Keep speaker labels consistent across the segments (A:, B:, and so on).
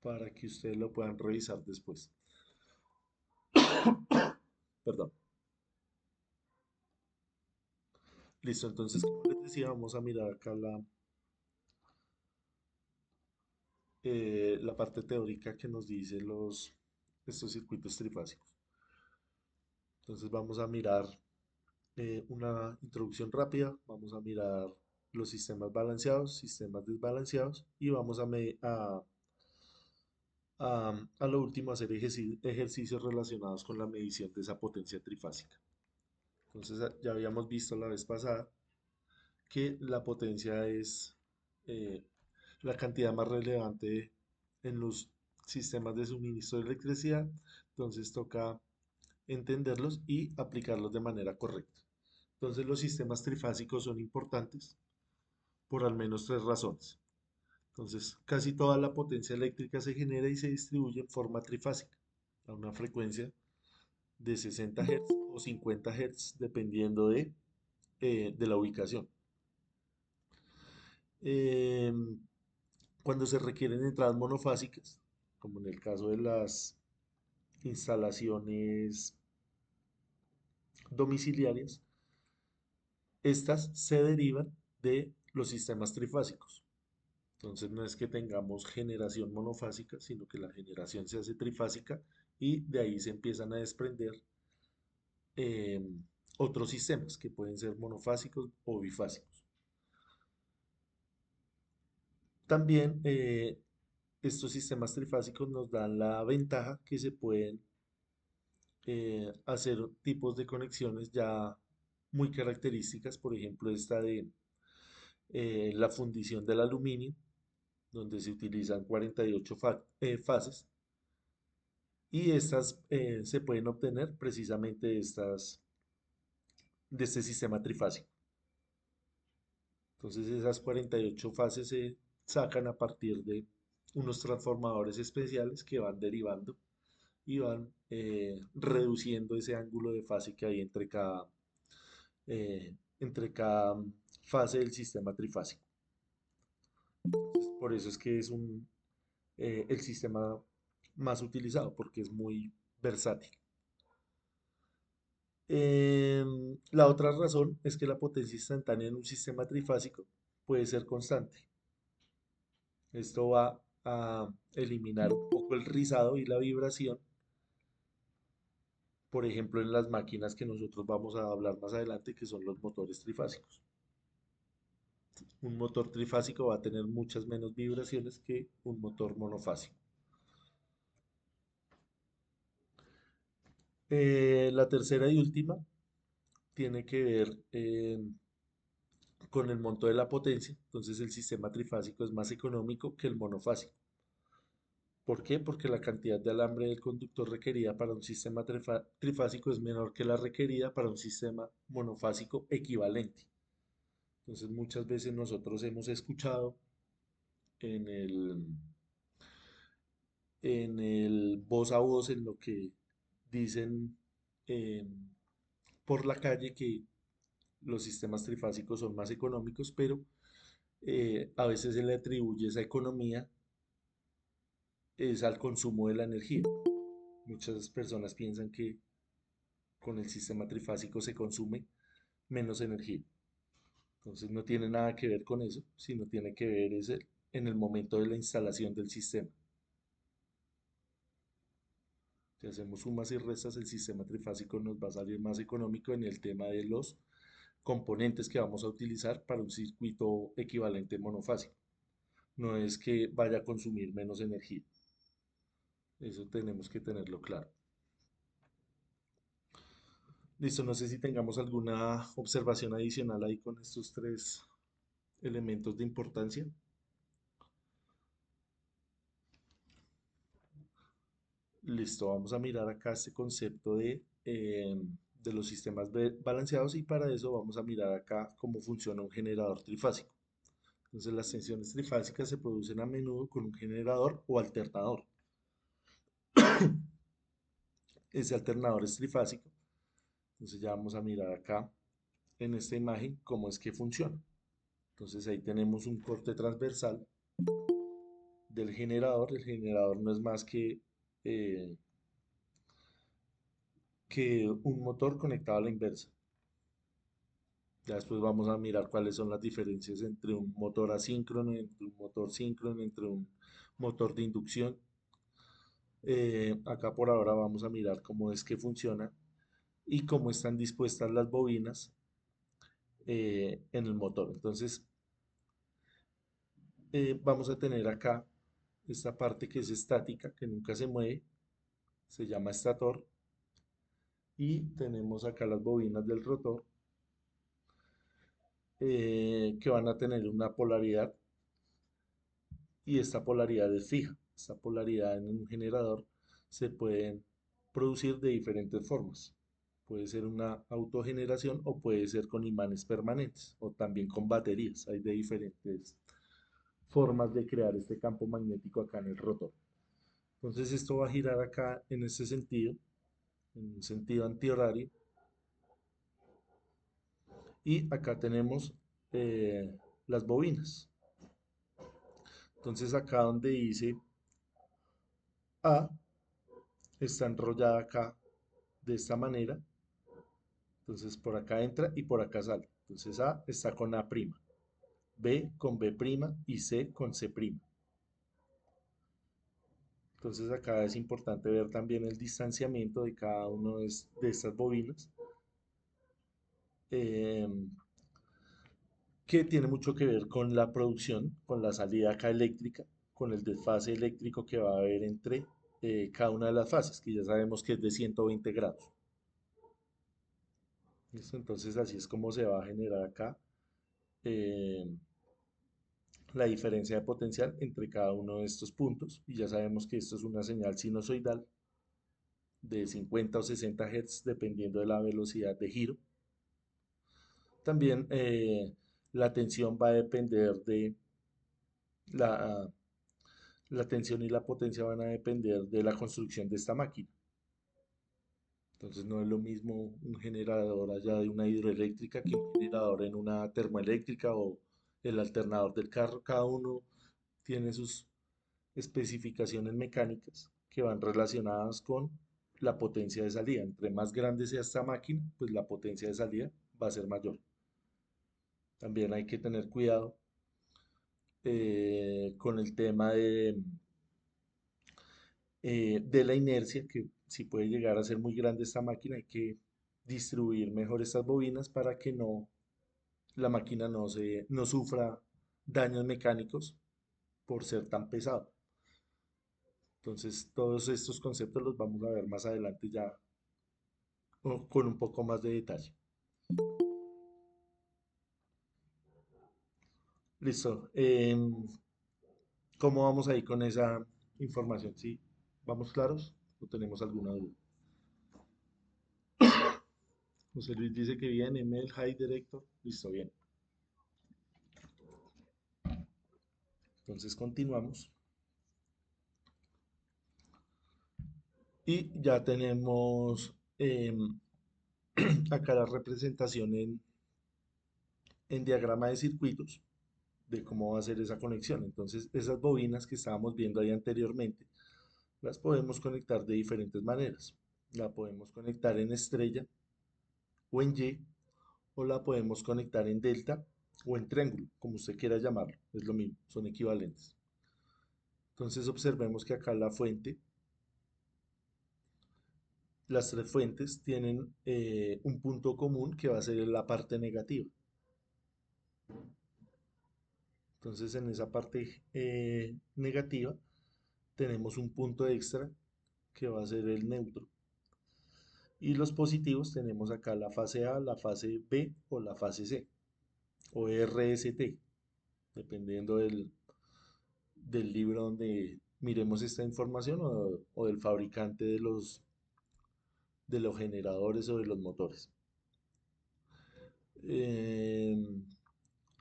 A: para que ustedes lo puedan revisar después. Perdón. Listo, entonces, como les decía, vamos a mirar acá la parte teórica que nos dice estos circuitos trifásicos. Entonces vamos a mirar una introducción rápida, vamos a mirar los sistemas balanceados, sistemas desbalanceados y vamos a lo último hacer ejercicios relacionados con la medición de esa potencia trifásica. Entonces ya habíamos visto la vez pasada que la potencia es eh, la cantidad más relevante en los sistemas de suministro de electricidad, entonces toca entenderlos y aplicarlos de manera correcta. Entonces los sistemas trifásicos son importantes por al menos tres razones. Entonces casi toda la potencia eléctrica se genera y se distribuye en forma trifásica a una frecuencia de 60 Hz o 50 Hz dependiendo de la ubicación. Em, Cuando se requieren entradas monofásicas, como en el caso de las instalaciones domiciliarias, estas se derivan de los sistemas trifásicos. Entonces no es que tengamos generación monofásica, sino que la generación se hace trifásica y de ahí se empiezan a desprender eh, otros sistemas que pueden ser monofásicos o bifásicos. También estos sistemas trifásicos nos dan la ventaja que se pueden hacer tipos de conexiones ya muy características, por ejemplo, esta de la fundición del aluminio, donde se utilizan 48 fases, y estas se pueden obtener precisamente de este sistema trifásico. Entonces esas 48 fases se sacan a partir de unos transformadores especiales que van derivando y van reduciendo ese ángulo de fase que hay entre cada fase del sistema trifásico. Entonces, por eso es que es el sistema más utilizado, porque es muy versátil. La otra razón es que la potencia instantánea en un sistema trifásico puede ser constante. Esto va a eliminar un poco el rizado y la vibración, por ejemplo, en las máquinas que nosotros vamos a hablar más adelante, que son los motores trifásicos. Un motor trifásico va a tener muchas menos vibraciones que un motor monofásico. La tercera y última tiene que ver con el monto de la potencia. Entonces el sistema trifásico es más económico que el monofásico. ¿Por qué? Porque la cantidad de alambre del conductor requerida para un sistema trifásico es menor que la requerida para un sistema monofásico equivalente. Entonces muchas veces nosotros hemos escuchado en el voz a voz, en lo que dicen eh, por la calle, que los sistemas trifásicos son más económicos, pero a veces se le atribuye esa economía es al consumo de la energía. Muchas personas piensan que con el sistema trifásico se consume menos energía. Entonces no tiene nada que ver con eso, sino tiene que ver en el momento de la instalación del sistema. Si hacemos sumas y restas, el sistema trifásico nos va a salir más económico en el tema de los componentes que vamos a utilizar para un circuito equivalente monofásico. No es que vaya a consumir menos energía. Eso tenemos que tenerlo claro. Listo, no sé si tengamos alguna observación adicional ahí con estos tres elementos de importancia. Listo, vamos a mirar acá este concepto de los sistemas balanceados y para eso vamos a mirar acá cómo funciona un generador trifásico. Entonces las tensiones trifásicas se producen a menudo con un generador o alternador. Ese alternador es trifásico. Entonces ya vamos a mirar acá en esta imagen cómo es que funciona. Entonces ahí tenemos un corte transversal del generador. El generador no es más eh, que un motor conectado a la inversa. Ya después vamos a mirar cuáles son las diferencias entre un motor asíncrono, entre un motor síncrono, entre un motor de inducción. Acá por ahora vamos a mirar cómo es que funciona y cómo están dispuestas las bobinas en el motor. Entonces, vamos a tener acá esta parte que es estática, que nunca se mueve, se llama estator, y tenemos acá las bobinas del rotor que van a tener una polaridad y esta polaridad es fija. Esta polaridad en un generador se pueden producir de diferentes formas. Puede ser una autogeneración o puede ser con imanes permanentes o también con baterías. Hay de diferentes formas de crear este campo magnético acá en el rotor. Entonces esto va a girar acá en este sentido, en un sentido antihorario. Y acá tenemos las bobinas. Entonces acá donde dice A, está enrollada acá de esta manera. Entonces por acá entra y por acá sale. Entonces A está con A', B con B' y C con C'. Entonces acá es importante ver también el distanciamiento de cada uno de estas bobinas, eh, que tiene mucho que ver con la producción, con la salida acá eléctrica, con el desfase eléctrico que va a haber entre cada una de las fases, que ya sabemos que es de 120 grados. ¿Listo? Entonces así es como se va a generar acá eh, la diferencia de potencial entre cada uno de estos puntos. Y ya sabemos que esto es una señal sinusoidal de 50 o 60 Hz dependiendo de la velocidad de giro. También la tensión va a depender de la, la tensión y la potencia van a depender de la construcción de esta máquina. Entonces no es lo mismo un generador allá de una hidroeléctrica que un generador en una termoeléctrica o el alternador del carro. Cada uno tiene sus especificaciones mecánicas que van relacionadas con la potencia de salida. Entre más grande sea esta máquina, pues la potencia de salida va a ser mayor. También hay que tener cuidado con el tema de la inercia, que si puede llegar a ser muy grande esta máquina, hay que distribuir mejor estas bobinas para que la máquina no sufra daños mecánicos por ser tan pesado. Entonces, todos estos conceptos los vamos a ver más adelante ya con un poco más de detalle. Listo. ¿Cómo vamos ahí con esa información? ¿Sí? ¿Vamos claros? ¿O tenemos alguna duda? José Luis dice que bien, email, hi director. Listo, bien. Entonces continuamos. Y ya tenemos acá la representación en diagrama de circuitos de cómo va a ser esa conexión. Entonces, esas bobinas que estábamos viendo ahí anteriormente, las podemos conectar de diferentes maneras. La podemos conectar en estrella o en Y, o la podemos conectar en delta o en triángulo, como usted quiera llamarlo. Es lo mismo, son equivalentes. Entonces, observemos que acá la fuente, las tres fuentes tienen un punto común que va a ser la parte negativa. Entonces, en esa parte negativa tenemos un punto extra que va a ser el neutro. Y los positivos tenemos acá la fase A, la fase B o la fase C o RST, dependiendo del libro donde miremos esta información o del fabricante de los generadores o de los motores. Em,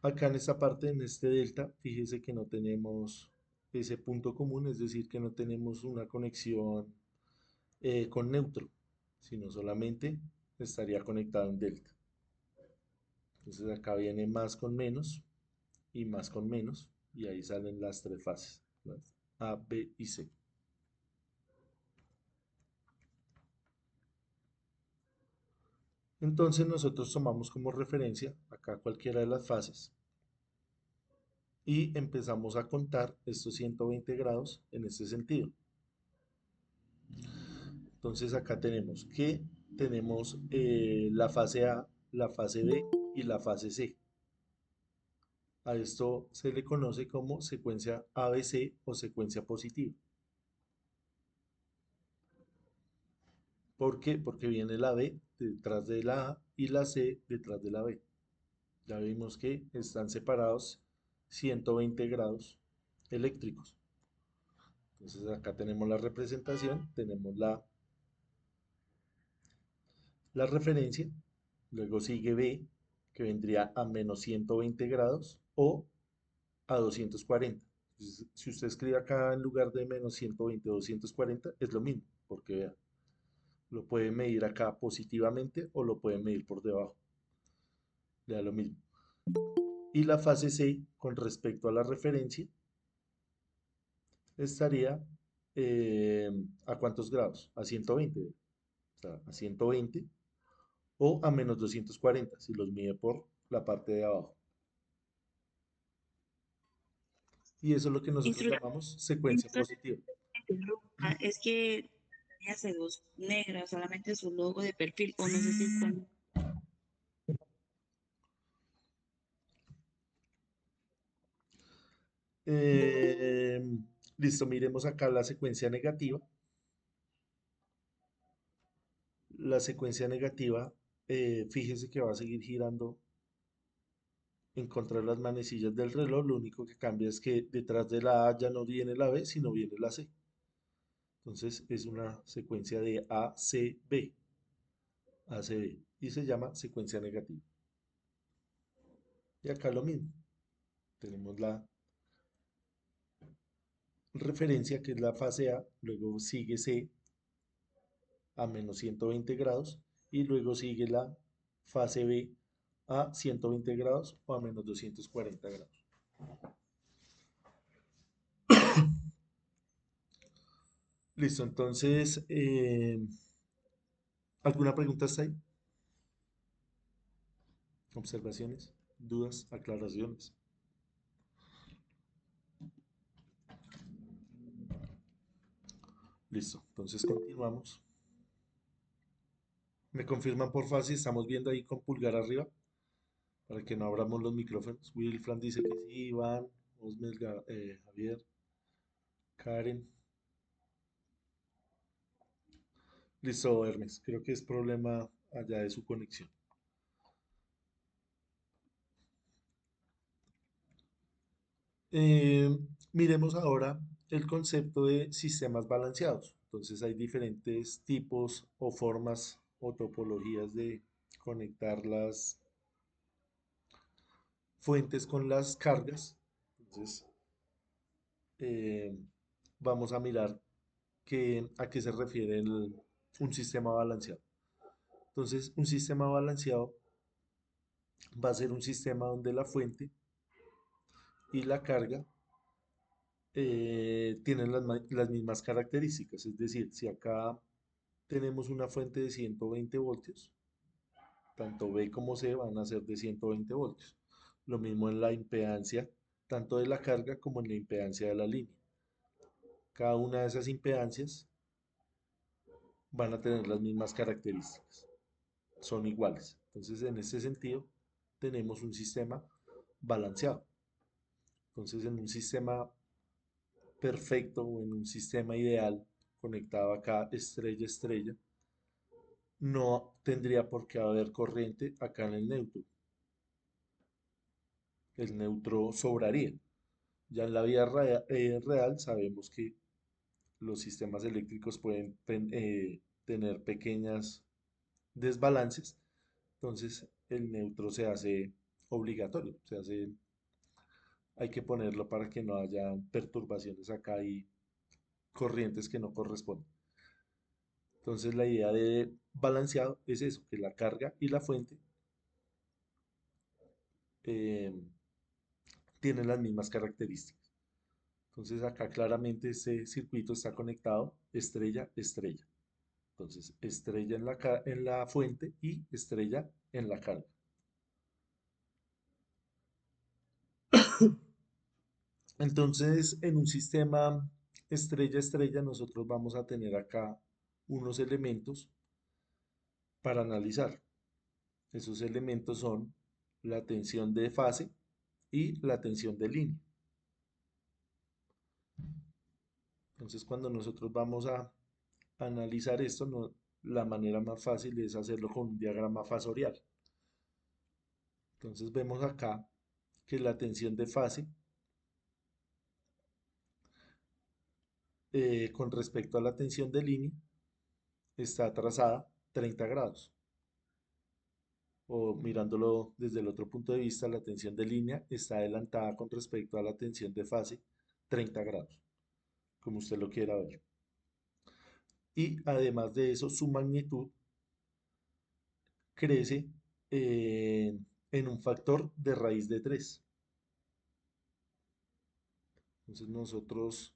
A: Acá en esta parte, en este delta, fíjese que no tenemos ese punto común, es decir, que no tenemos una conexión con neutro, sino solamente estaría conectado en delta. Entonces acá viene más con menos y más con menos, y ahí salen las tres fases, ¿no? A, B y C. Entonces nosotros tomamos como referencia acá cualquiera de las fases y empezamos a contar estos 120 grados en este sentido. Entonces acá tenemos que tenemos la fase A, la fase B y la fase C. A esto se le conoce como secuencia ABC o secuencia positiva. ¿Por qué? Porque viene la B detrás de la A y la C detrás de la B. Ya vimos que están separados 120 grados eléctricos. Entonces acá tenemos la representación, tenemos la referencia, luego sigue B, que vendría a menos 120 grados o a 240. Entonces, si usted escribe acá en lugar de menos 120 o 240, es lo mismo, porque vea, lo puede medir acá positivamente o lo puede medir por debajo, le da lo mismo. Y la fase C, con respecto a la referencia, estaría ¿a cuántos grados? A 120, o sea, a 120 o a menos 240, si los mide por la parte de abajo. Y eso es lo que nosotros
B: Instru-
A: llamamos secuencia
B: instru-
A: positiva.
B: es que ella se dos negra, solamente su logo de perfil, o no sé si con...
A: Eh, listo, miremos acá la secuencia negativa. La secuencia negativa, fíjese que va a seguir girando en contra de las manecillas del reloj. Lo único que cambia es que detrás de la A ya no viene la B, sino viene la C. Entonces es una secuencia de ACB, ACB, y se llama secuencia negativa. Y acá lo mismo. Tenemos la referencia que es la fase A, luego sigue C a menos 120 grados y luego sigue la fase B a 120 grados o a menos 240 grados. Listo, entonces, ¿alguna pregunta hasta ahí? ¿Observaciones? ¿Dudas? ¿Aclaraciones? Listo, entonces continuamos. ¿Me confirman por favor si estamos viendo ahí con pulgar arriba? Para que no abramos los micrófonos. Wilfran dice que sí, Iván, Osmel, Javier, Karen. Listo, Hermes. Creo que es problema allá de su conexión. Eh, Miremos ahora el concepto de sistemas balanceados. Entonces hay diferentes tipos o formas o topologías de conectar las fuentes con las cargas. Entonces eh, vamos a mirar a qué se refiere un sistema balanceado. Entonces un sistema balanceado va a ser un sistema donde la fuente y la carga tienen las mismas características. Es decir, si acá tenemos una fuente de 120 voltios, tanto B como C van a ser de 120 voltios. Lo mismo en la impedancia, tanto de la carga como en la impedancia de la línea. Cada una de esas impedancias van a tener las mismas características, son iguales. Entonces, en este sentido, tenemos un sistema balanceado. Entonces, en un sistema perfecto o en un sistema ideal conectado acá estrella estrella, no tendría por qué haber corriente acá en el neutro. El neutro sobraría. Ya en la vida real sabemos que los sistemas eléctricos pueden tener pequeñas desbalances, entonces el neutro se hace obligatorio, hay que ponerlo para que no haya perturbaciones acá y corrientes que no corresponden. Entonces la idea de balanceado es eso, que la carga y la fuente eh, tienen las mismas características. Entonces acá claramente este circuito está conectado estrella, estrella. Entonces estrella en la fuente y estrella en la carga. Entonces en un sistema estrella, estrella nosotros vamos a tener acá unos elementos para analizar. Esos elementos son la tensión de fase y la tensión de línea. Entonces, cuando nosotros vamos a analizar esto, la manera más fácil es hacerlo con un diagrama fasorial. Entonces, vemos acá que la tensión de fase con respecto a la tensión de línea está trazada 30 grados. O mirándolo desde el otro punto de vista, la tensión de línea está adelantada con respecto a la tensión de fase 30 grados, como usted lo quiera ver. Y además de eso, su magnitud crece eh, en un factor de raíz de 3. Entonces nosotros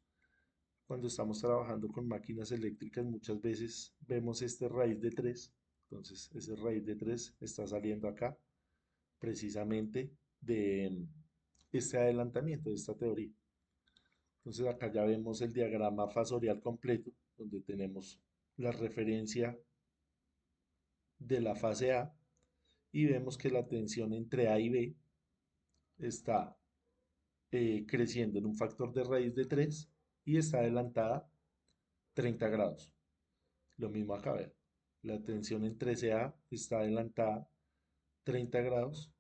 A: cuando estamos trabajando con máquinas eléctricas muchas veces vemos este raíz de 3. Entonces ese raíz de 3 está saliendo acá precisamente de este adelantamiento, de esta teoría. Entonces acá ya vemos el diagrama fasorial completo donde tenemos la referencia de la fase A y vemos que la tensión entre A y B está creciendo en un factor de raíz de 3 y está adelantada 30 grados. Lo mismo acá, vean. La tensión en 13A está adelantada 30 grados,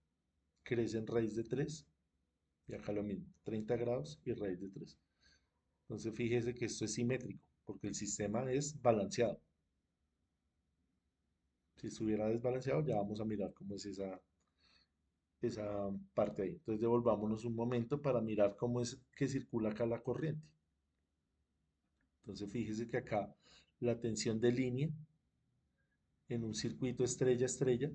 A: crece en raíz de 3 y acá lo mismo, 30 grados y raíz de 3. Entonces fíjese que esto es simétrico porque el sistema es balanceado. Si estuviera desbalanceado ya vamos a mirar cómo es esa parte ahí. Entonces devolvámonos un momento para mirar cómo es que circula acá la corriente. Entonces fíjese que acá la tensión de línea en un circuito estrella-estrella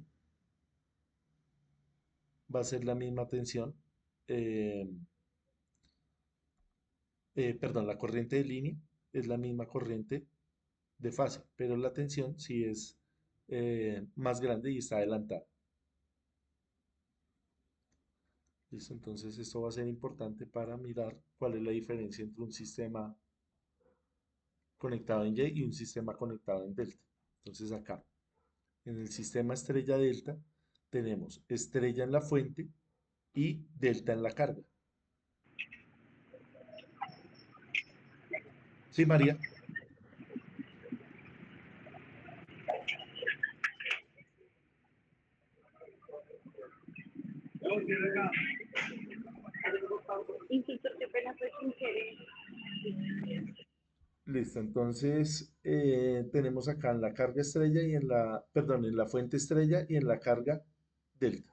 A: va a ser la misma tensión, eh, perdón, la corriente de línea es la misma corriente de fase, pero la tensión sí es más grande y está adelantada. ¿Listo? Entonces esto va a ser importante para mirar cuál es la diferencia entre un sistema conectado en Y y un sistema conectado en delta. Entonces acá, en el sistema estrella delta, tenemos estrella en la fuente y delta en la carga. Sí, María.
B: Instructor, qué pena fue sin querer.
A: Listo, entonces tenemos acá en la carga estrella y en la, perdón, en la fuente estrella y en la carga delta,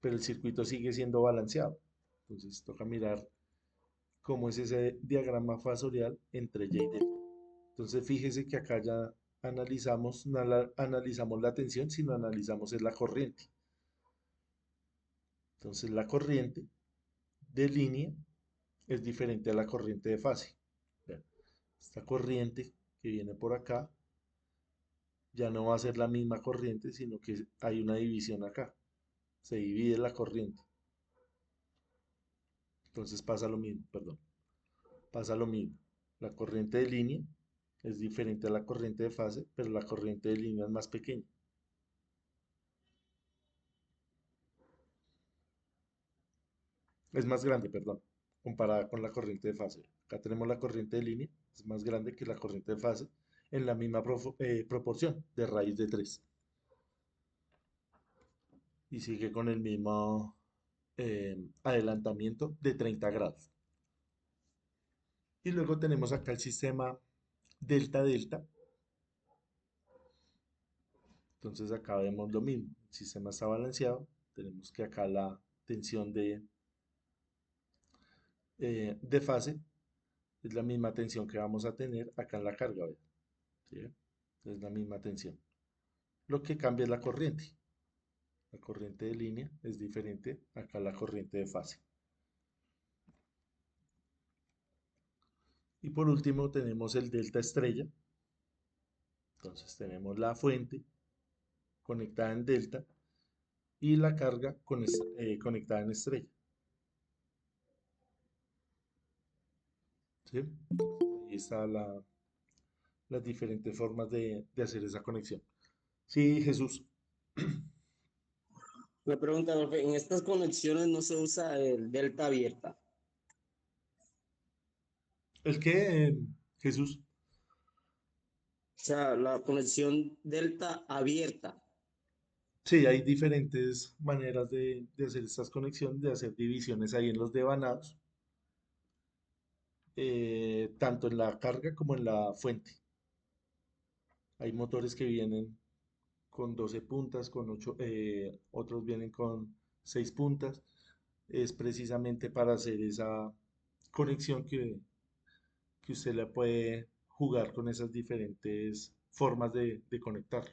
A: pero el circuito sigue siendo balanceado. Entonces toca mirar cómo es ese diagrama fasorial entre Y y delta. Entonces fíjese que acá ya analizamos, no analizamos la tensión, sino analizamos es la corriente. Entonces la corriente de línea es diferente a la corriente de fase. Vean, esta corriente que viene por acá ya no va a ser la misma corriente, sino que hay una división acá. Se divide la corriente. Entonces pasa lo mismo, perdón. Pasa lo mismo. La corriente de línea es diferente a la corriente de fase, pero la corriente de línea es más pequeña. Es más grande, perdón, comparada con la corriente de fase. Acá tenemos la corriente de línea, es más grande que la corriente de fase en la misma proporción de raíz de 3. Y sigue con el mismo adelantamiento de 30 grados. Y luego tenemos acá el sistema delta-delta. Entonces acá vemos lo mismo. El sistema está balanceado. Tenemos que acá la tensión de fase es la misma tensión que vamos a tener acá en la carga. ¿Ve? ¿Sí? Es la misma tensión. Lo que cambia es la corriente. La corriente de línea es diferente acá a la corriente de fase. Y por último tenemos el delta estrella. Entonces tenemos la fuente conectada en delta y la carga conectada en estrella. ¿Sí? Ahí está las diferentes formas de hacer esa conexión. Sí, Jesús.
C: Me pregunta, profe, en estas conexiones no se usa el delta abierta.
A: ¿El qué, Jesús?
C: O sea, la conexión delta abierta.
A: Sí, hay diferentes maneras de hacer estas conexiones, de hacer divisiones ahí en los devanados, tanto en la carga como en la fuente. Hay motores que vienen con 12 puntas, con 8, otros vienen con 6 puntas. Es precisamente para hacer esa conexión que usted le puede jugar con esas diferentes formas de conectar.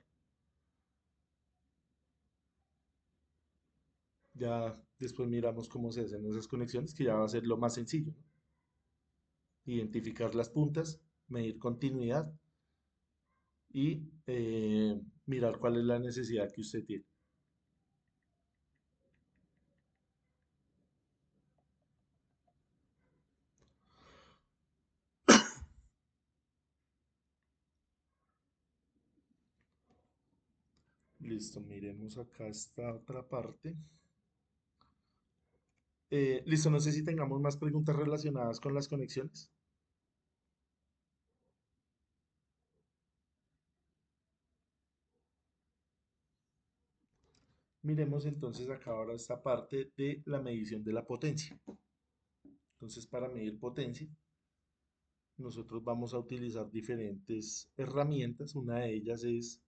A: Ya después miramos cómo se hacen esas conexiones, que ya va a ser lo más sencillo, ¿no? Identificar las puntas, medir continuidad y mirar cuál es la necesidad que usted tiene. Listo, miremos acá esta otra parte. Listo, no sé si tengamos más preguntas relacionadas con las conexiones. Miremos entonces acá ahora esta parte de la medición de la potencia. Entonces, para medir potencia, nosotros vamos a utilizar diferentes herramientas. Una de ellas es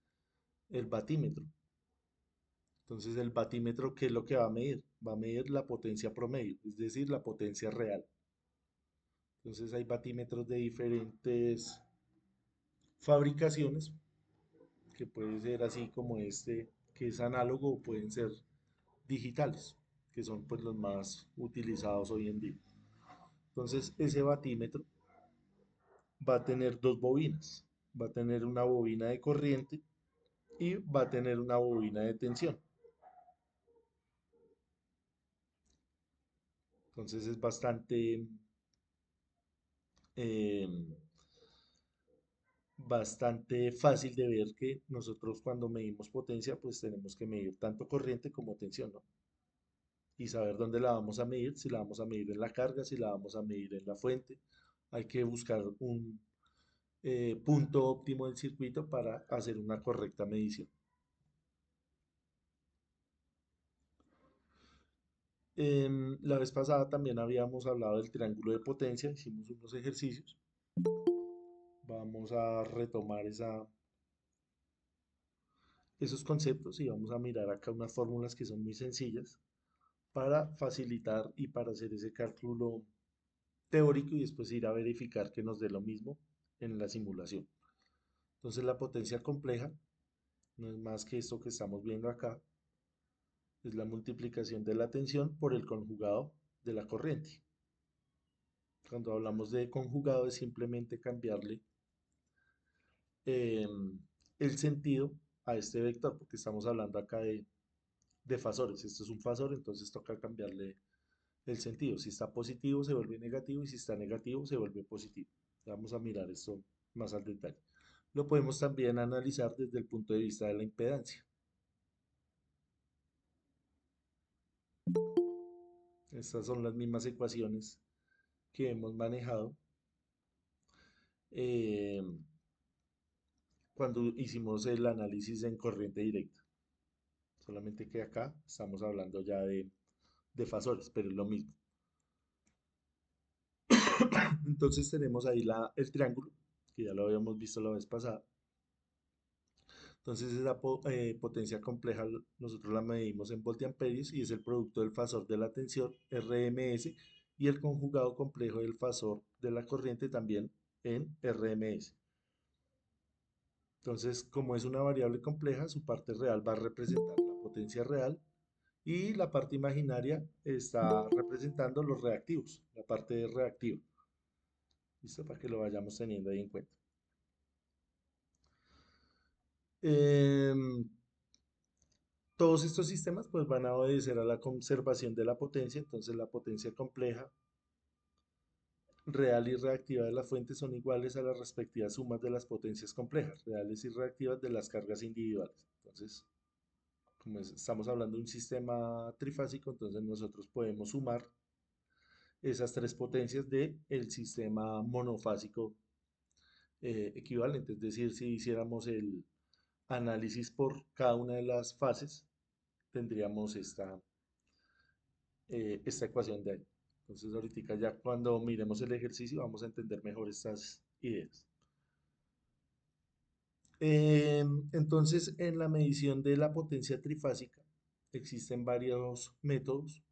A: el batímetro. Entonces, el batímetro, ¿qué es lo que va a medir? Va a medir la potencia promedio, es decir, la potencia real. Entonces, hay batímetros de diferentes fabricaciones, que puede ser así como este, que es análogo, o pueden ser digitales, que son pues los más utilizados hoy en día. Entonces, ese batímetro va a tener dos bobinas. Va a tener una bobina de corriente y va a tener una bobina de tensión. Entonces es eh, bastante fácil de ver que nosotros cuando medimos potencia, pues tenemos que medir tanto corriente como tensión, ¿no? Y saber dónde la vamos a medir, si la vamos a medir en la carga, si la vamos a medir en la fuente. Hay que buscar un punto óptimo del circuito para hacer una correcta medición. La vez pasada también habíamos hablado del triángulo de potencia, hicimos unos ejercicios. Vamos a retomar esos conceptos y vamos a mirar acá unas fórmulas que son muy sencillas para facilitar y para hacer ese cálculo teórico y después ir a verificar que nos dé lo mismo en la simulación. Entonces la potencia compleja no es más que esto que estamos viendo acá, es la multiplicación de la tensión por el conjugado de la corriente. Cuando hablamos de conjugado es simplemente cambiarle eh, el sentido a este vector, porque estamos hablando acá de fasores. Esto es un fasor, entonces toca cambiarle el sentido. Si está positivo se vuelve negativo y si está negativo se vuelve positivo. Vamos a mirar esto más al detalle. Lo podemos también analizar desde el punto de vista de la impedancia. Estas son las mismas ecuaciones que hemos manejado eh, cuando hicimos el análisis en corriente directa. Solamente que acá estamos hablando ya de fasores, pero es lo mismo. Entonces tenemos ahí el triángulo, que ya lo habíamos visto la vez pasada. Entonces esa potencia compleja nosotros la medimos en voltiamperios y es el producto del fasor de la tensión RMS y el conjugado complejo del fasor de la corriente también en RMS. Entonces, como es una variable compleja, su parte real va a representar la potencia real y la parte imaginaria está representando los reactivos, la parte reactiva. ¿Listo? Para que lo vayamos teniendo ahí en cuenta. Em, Todos estos sistemas pues van a obedecer a la conservación de la potencia, entonces la potencia compleja, real y reactiva de la fuente son iguales a las respectivas sumas de las potencias complejas, reales y reactivas de las cargas individuales. Entonces, como estamos hablando de un sistema trifásico, entonces nosotros podemos sumar esas tres potencias del sistema monofásico equivalente. Es decir, si hiciéramos el análisis por cada una de las fases, tendríamos esta ecuación de ahí. Entonces, ahorita ya cuando miremos el ejercicio vamos a entender mejor estas ideas. Entonces, en la medición de la potencia trifásica existen varios métodos.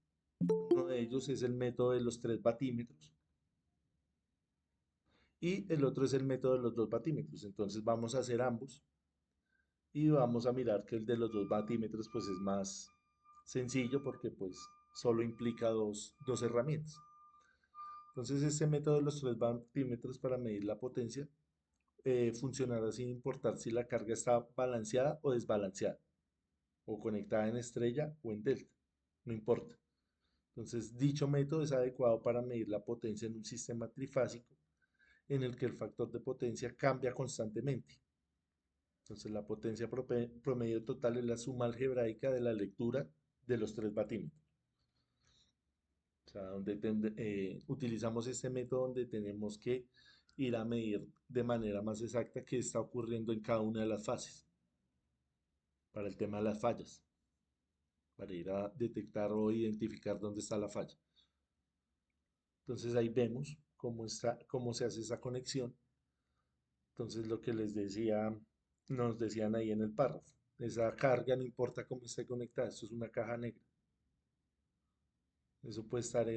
A: Uno de ellos es el método de los 3 batímetros y el otro es el método de los 2 batímetros. Entonces vamos a hacer ambos y vamos a mirar que el de los 2 batímetros pues es más sencillo porque pues solo implica dos herramientas. Entonces este método de los 3 batímetros para medir la potencia funcionará sin importar si la carga está balanceada o desbalanceada, o conectada en estrella o en delta, no importa. Entonces dicho método es adecuado para medir la potencia en un sistema trifásico en el que el factor de potencia cambia constantemente. Entonces la potencia promedio total es la suma algebraica de la lectura de los 3 batímetros. O sea, donde utilizamos este método donde tenemos que ir a medir de manera más exacta qué está ocurriendo en cada una de las fases para el tema de las fallas, para ir a detectar o identificar dónde está la falla. Entonces ahí vemos cómo se hace esa conexión. Entonces lo que les decía, nos decían ahí en el párrafo, esa carga no importa cómo esté conectada, esto es una caja negra. Eso puede estar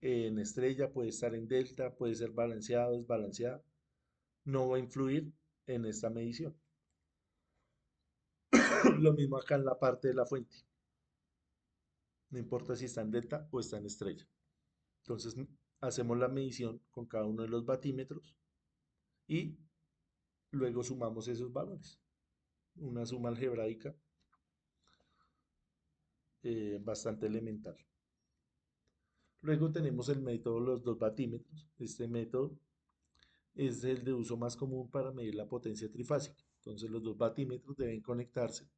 A: en estrella, puede estar en delta, puede ser balanceado, desbalanceado. No va a influir en esta medición. Lo mismo acá en la parte de la fuente. No importa si está en delta o está en estrella. Entonces hacemos la medición con cada uno de los batímetros y luego sumamos esos valores. Una suma algebraica bastante elemental. Luego tenemos el método de los 2 batímetros. Este método es el de uso más común para medir la potencia trifásica. Entonces los 2 batímetros deben conectarse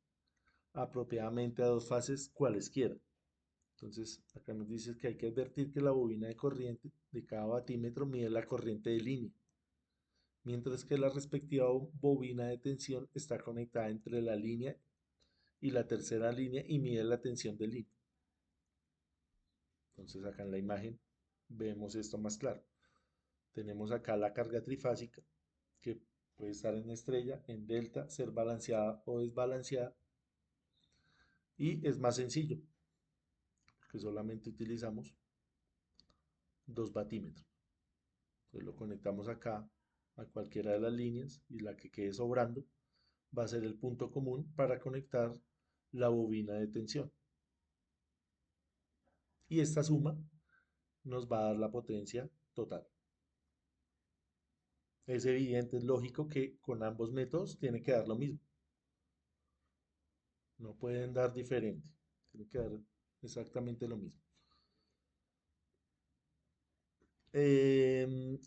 A: apropiadamente a dos fases cualesquiera. Entonces acá nos dice que hay que advertir que la bobina de corriente de cada batímetro mide la corriente de línea, mientras que la respectiva bobina de tensión está conectada entre la línea y la tercera línea y mide la tensión de línea. Entonces acá en la imagen vemos esto más claro. Tenemos acá la carga trifásica que puede estar en estrella, en delta, ser balanceada o desbalanceada. Y es más sencillo, porque solamente utilizamos 2 batímetros. Entonces lo conectamos acá a cualquiera de las líneas y la que quede sobrando va a ser el punto común para conectar la bobina de tensión. Y esta suma nos va a dar la potencia total. Es evidente, es lógico que con ambos métodos tiene que dar lo mismo. No pueden dar diferente. Tiene que dar exactamente lo mismo.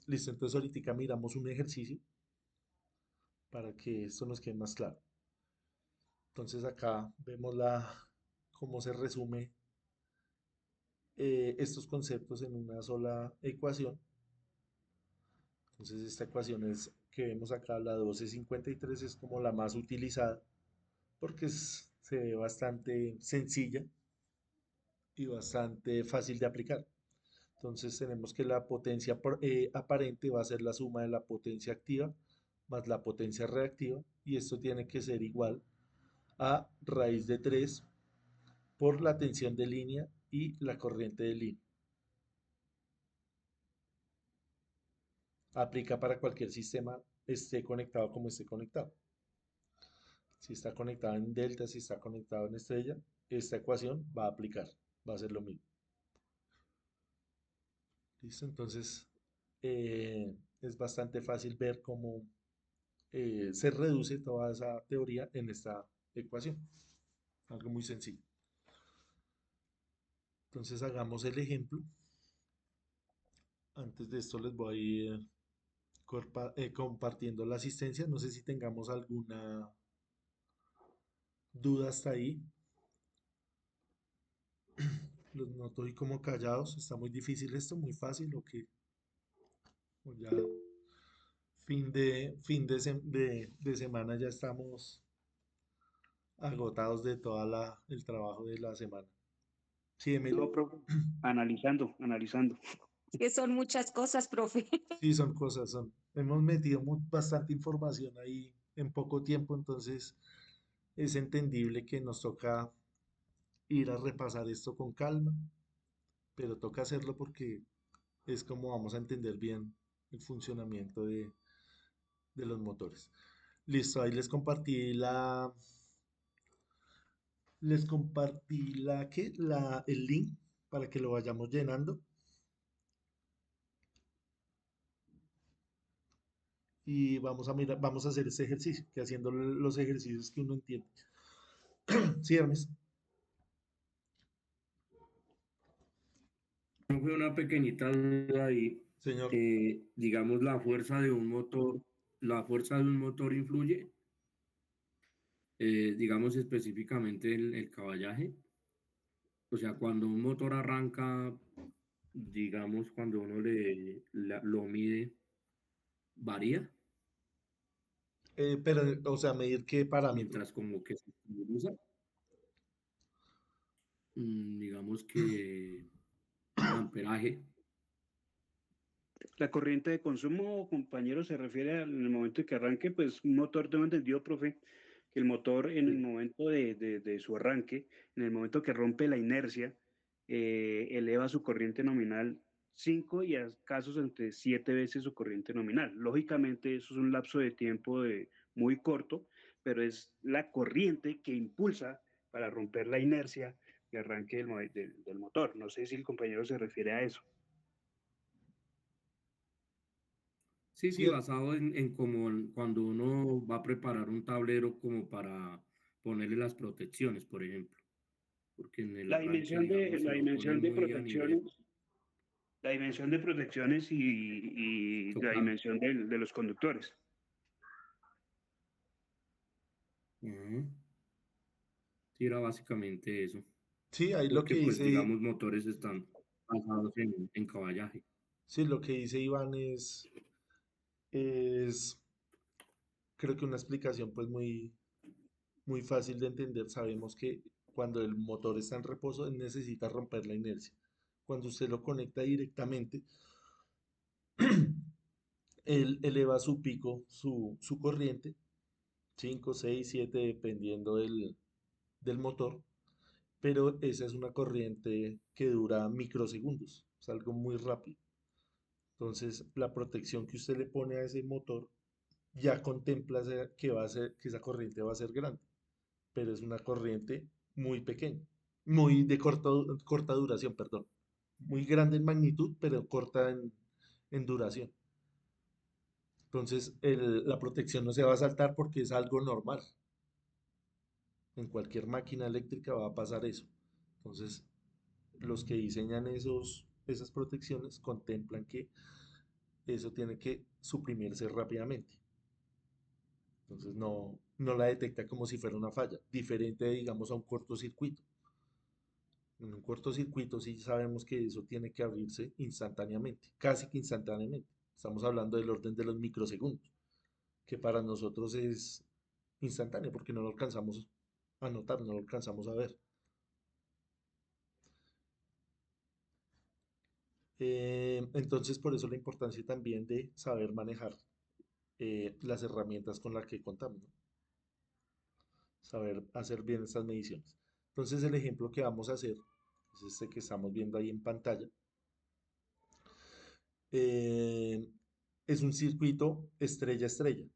A: Listo, entonces ahorita miramos un ejercicio para que esto nos quede más claro. Entonces acá vemos cómo se resume estos conceptos en una sola ecuación. Entonces esta ecuación que vemos acá, la 1253, es como la más utilizada porque se ve bastante sencilla y bastante fácil de aplicar. Entonces tenemos que la potencia aparente va a ser la suma de la potencia activa más la potencia reactiva y esto tiene que ser igual a raíz de 3 por la tensión de línea y la corriente de línea. Aplica para cualquier sistema esté conectado como esté conectado. Si está conectado en delta, si está conectado en estrella, esta ecuación va a aplicar, va a ser lo mismo. ¿Listo? Entonces, es bastante fácil ver cómo se reduce toda esa teoría en esta ecuación. Algo muy sencillo. Entonces, hagamos el ejemplo. Antes de esto les voy a ir compartiendo la asistencia. No sé si tengamos alguna duda hasta ahí. Los noto hoy como callados. Está muy difícil esto, muy fácil. O ya fin de semana ya estamos agotados de toda el trabajo de la semana. Sí, Emilia.
D: No, profe, analizando, analizando.
E: Es que son muchas cosas, profe.
A: Sí, son cosas, hemos metido bastante información ahí en poco tiempo, entonces es entendible que nos toca ir a repasar esto con calma, pero toca hacerlo porque es como vamos a entender bien el funcionamiento de los motores. Listo, ahí les compartí el link para que lo vayamos llenando y vamos a mirar, vamos a hacer este ejercicio, que haciendo los ejercicios que uno entiende. Sí, Hermes.
C: Fue una pequeñita duda ahí.
A: Señor.
C: Digamos, la fuerza de un motor influye, digamos específicamente el caballaje. O sea, cuando un motor arranca, digamos, cuando uno lo mide, varía,
A: Pero, o sea, medir qué parámetro.
C: mientras como que se estabiliza. Digamos que amperaje.
D: La corriente de consumo, compañero, se refiere en el momento en que arranque, pues un motor, tengo entendido, profe, que el motor en el
A: Sí.
D: momento de su arranque, en el momento que rompe la inercia, eleva su corriente nominal 5 y a casos entre 7 veces su corriente nominal. Lógicamente, eso es un lapso de tiempo muy corto, pero es la corriente que impulsa para romper la inercia de arranque del motor. No sé si el compañero se refiere a eso.
C: Sí,
A: Sí,
C: sí, basado en cuando uno va a preparar un tablero como para ponerle las protecciones, por ejemplo. Porque en el arranque, digamos, se
D: La
C: lo pone
D: dimensión de
C: muy a nivel
D: protecciones, la dimensión de protecciones y la
C: total.
D: dimensión de los conductores.
C: Ujú. Sí, era básicamente eso.
A: sí, ahí lo que
C: Porque, pues,
A: dice,
C: digamos, motores están basados en caballaje.
A: sí, lo que dice Iván es, creo que una explicación pues muy fácil de entender. Sabemos que cuando el motor está en reposo, él necesita romper la inercia. Cuando usted lo conecta directamente, él eleva su pico, su corriente, 5 6 7 dependiendo del motor, pero esa es una corriente que dura microsegundos, es algo muy rápido. Entonces, la protección que usted le pone a ese motor ya contempla que va a ser, que esa corriente va a ser grande, pero es una corriente muy pequeña, muy de corta duración, perdón. Muy grande en magnitud, pero corta en duración. Entonces, la protección no se va a saltar porque es algo normal. En cualquier máquina eléctrica va a pasar eso. Entonces, los que diseñan esas protecciones contemplan que eso tiene que suprimirse rápidamente. Entonces, no la detecta como si fuera una falla, diferente, digamos, a un cortocircuito. En un cortocircuito sí sabemos que eso tiene que abrirse instantáneamente, casi que instantáneamente. Estamos hablando del orden de los microsegundos, que para nosotros es instantáneo porque no lo alcanzamos a notar, no lo alcanzamos a ver. Entonces, por eso la importancia también de saber manejar las herramientas con las que contamos, ¿no? Saber hacer bien estas mediciones. Entonces, el ejemplo que vamos a hacer es este que estamos viendo ahí en pantalla. Eh, es un circuito estrella-estrella.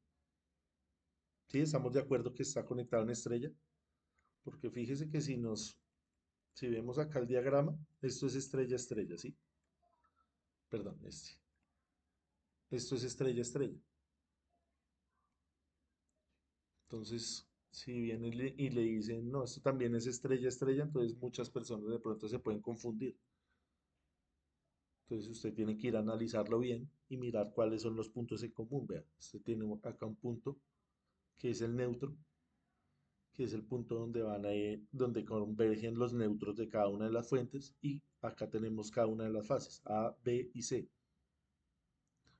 A: ¿Sí? Estamos de acuerdo que está conectado en estrella, porque fíjese que si vemos acá el diagrama, esto es estrella-estrella, ¿sí? perdón, esto es estrella estrella. Entonces, si viene y le dicen, no, esto también es estrella estrella, entonces muchas personas de pronto se pueden confundir. Entonces usted tiene que ir a analizarlo bien y mirar cuáles son los puntos en común. Vea, usted tiene acá un punto que es el neutro, que es el punto donde donde convergen los neutros de cada una de las fuentes, y acá tenemos cada una de las fases, A, B y C.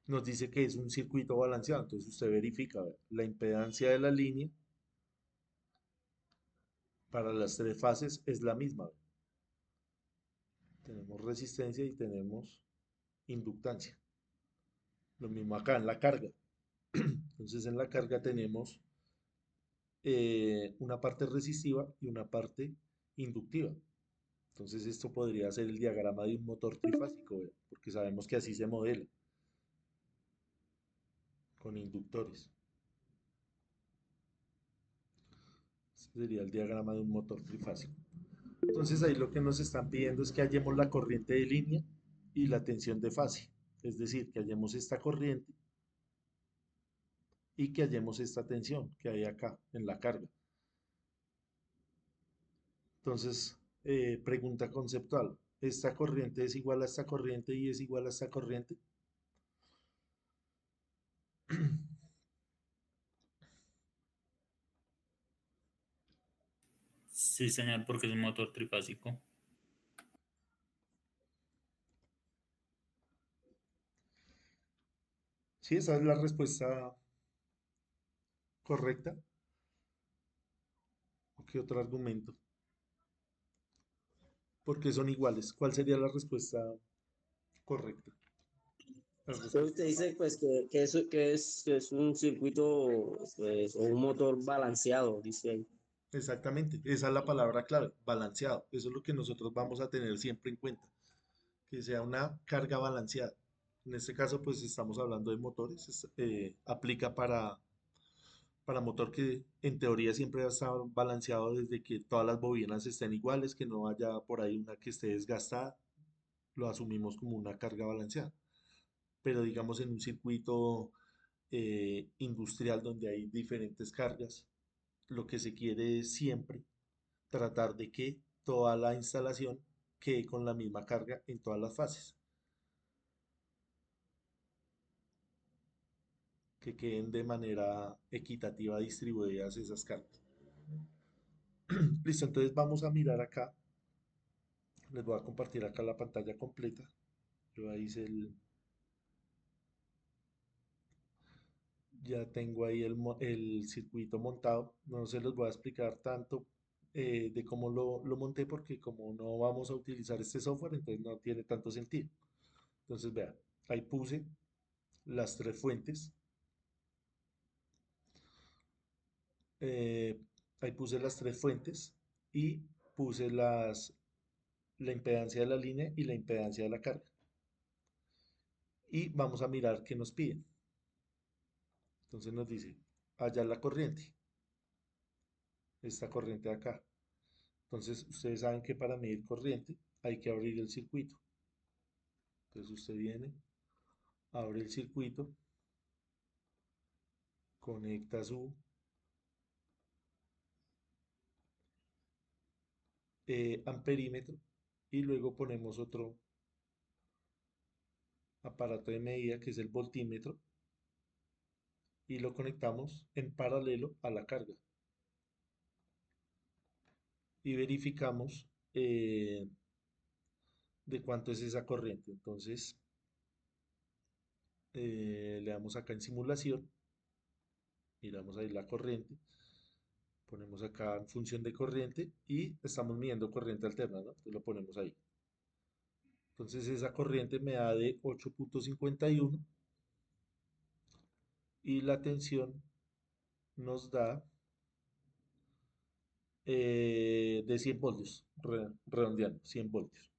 A: Nos dice que es un circuito balanceado, entonces usted verifica, vea, la impedancia de la línea para las tres fases es la misma. Vea. Tenemos resistencia y tenemos inductancia. Lo mismo acá en la carga. Entonces en la carga tenemos una parte resistiva y una parte inductiva. Entonces esto podría ser el diagrama de un motor trifásico, ¿ve? Porque sabemos que así se modela, con inductores. Este sería el diagrama de un motor trifásico. Entonces ahí lo que nos están pidiendo es que hallemos la corriente de línea y la tensión de fase. Es decir, que hallemos esta corriente y que hallemos esta tensión que hay acá en la carga. Entonces, pregunta conceptual. ¿Esta corriente es igual a esta corriente y es igual a esta corriente?
F: Sí, señor, porque es un motor trifásico.
A: Sí, esa es la respuesta correcta. ¿O qué otro argumento? Porque son iguales. ¿Cuál sería la respuesta correcta? La
G: Entonces
A: respuesta.
G: usted dice pues que es un circuito pues, o un motor balanceado, dice ahí.
A: Exactamente, esa es la palabra clave, balanceado. Eso es lo que nosotros vamos a tener siempre en cuenta, que sea una carga balanceada. En este caso, pues estamos hablando de motores, aplica para motor que en teoría siempre va a estar balanceado desde que todas las bobinas estén iguales, que no haya por ahí una que esté desgastada, lo asumimos como una carga balanceada. Pero digamos en un circuito industrial donde hay diferentes cargas, lo que se quiere es siempre tratar de que toda la instalación quede con la misma carga en todas las fases, que queden de manera equitativa distribuidas esas cargas. Listo, entonces vamos a mirar acá. Les voy a compartir acá la pantalla completa. Yo ahí hice ya tengo ahí el circuito montado. No se los voy a explicar tanto de cómo lo monté porque como no vamos a utilizar este software, entonces no tiene tanto sentido. Entonces vean, ahí puse las tres fuentes. eh, Ahí puse las tres fuentes y puse la impedancia de la línea y la impedancia de la carga. Y vamos a mirar qué nos piden. Entonces nos dice, hallar la corriente, esta corriente de acá. Entonces ustedes saben que para medir corriente hay que abrir el circuito. Entonces usted viene, abre el circuito, conecta su amperímetro y luego ponemos otro aparato de medida que es el voltímetro y lo conectamos en paralelo a la carga y verificamos de cuánto es esa corriente. Entonces le damos acá en simulación, miramos ahí la corriente, ponemos acá en función de corriente y estamos midiendo corriente alterna, ¿no? Entonces lo ponemos ahí. Entonces esa corriente me da de 8,51 y la tensión nos da de 100 voltios, redondeando, 100 voltios.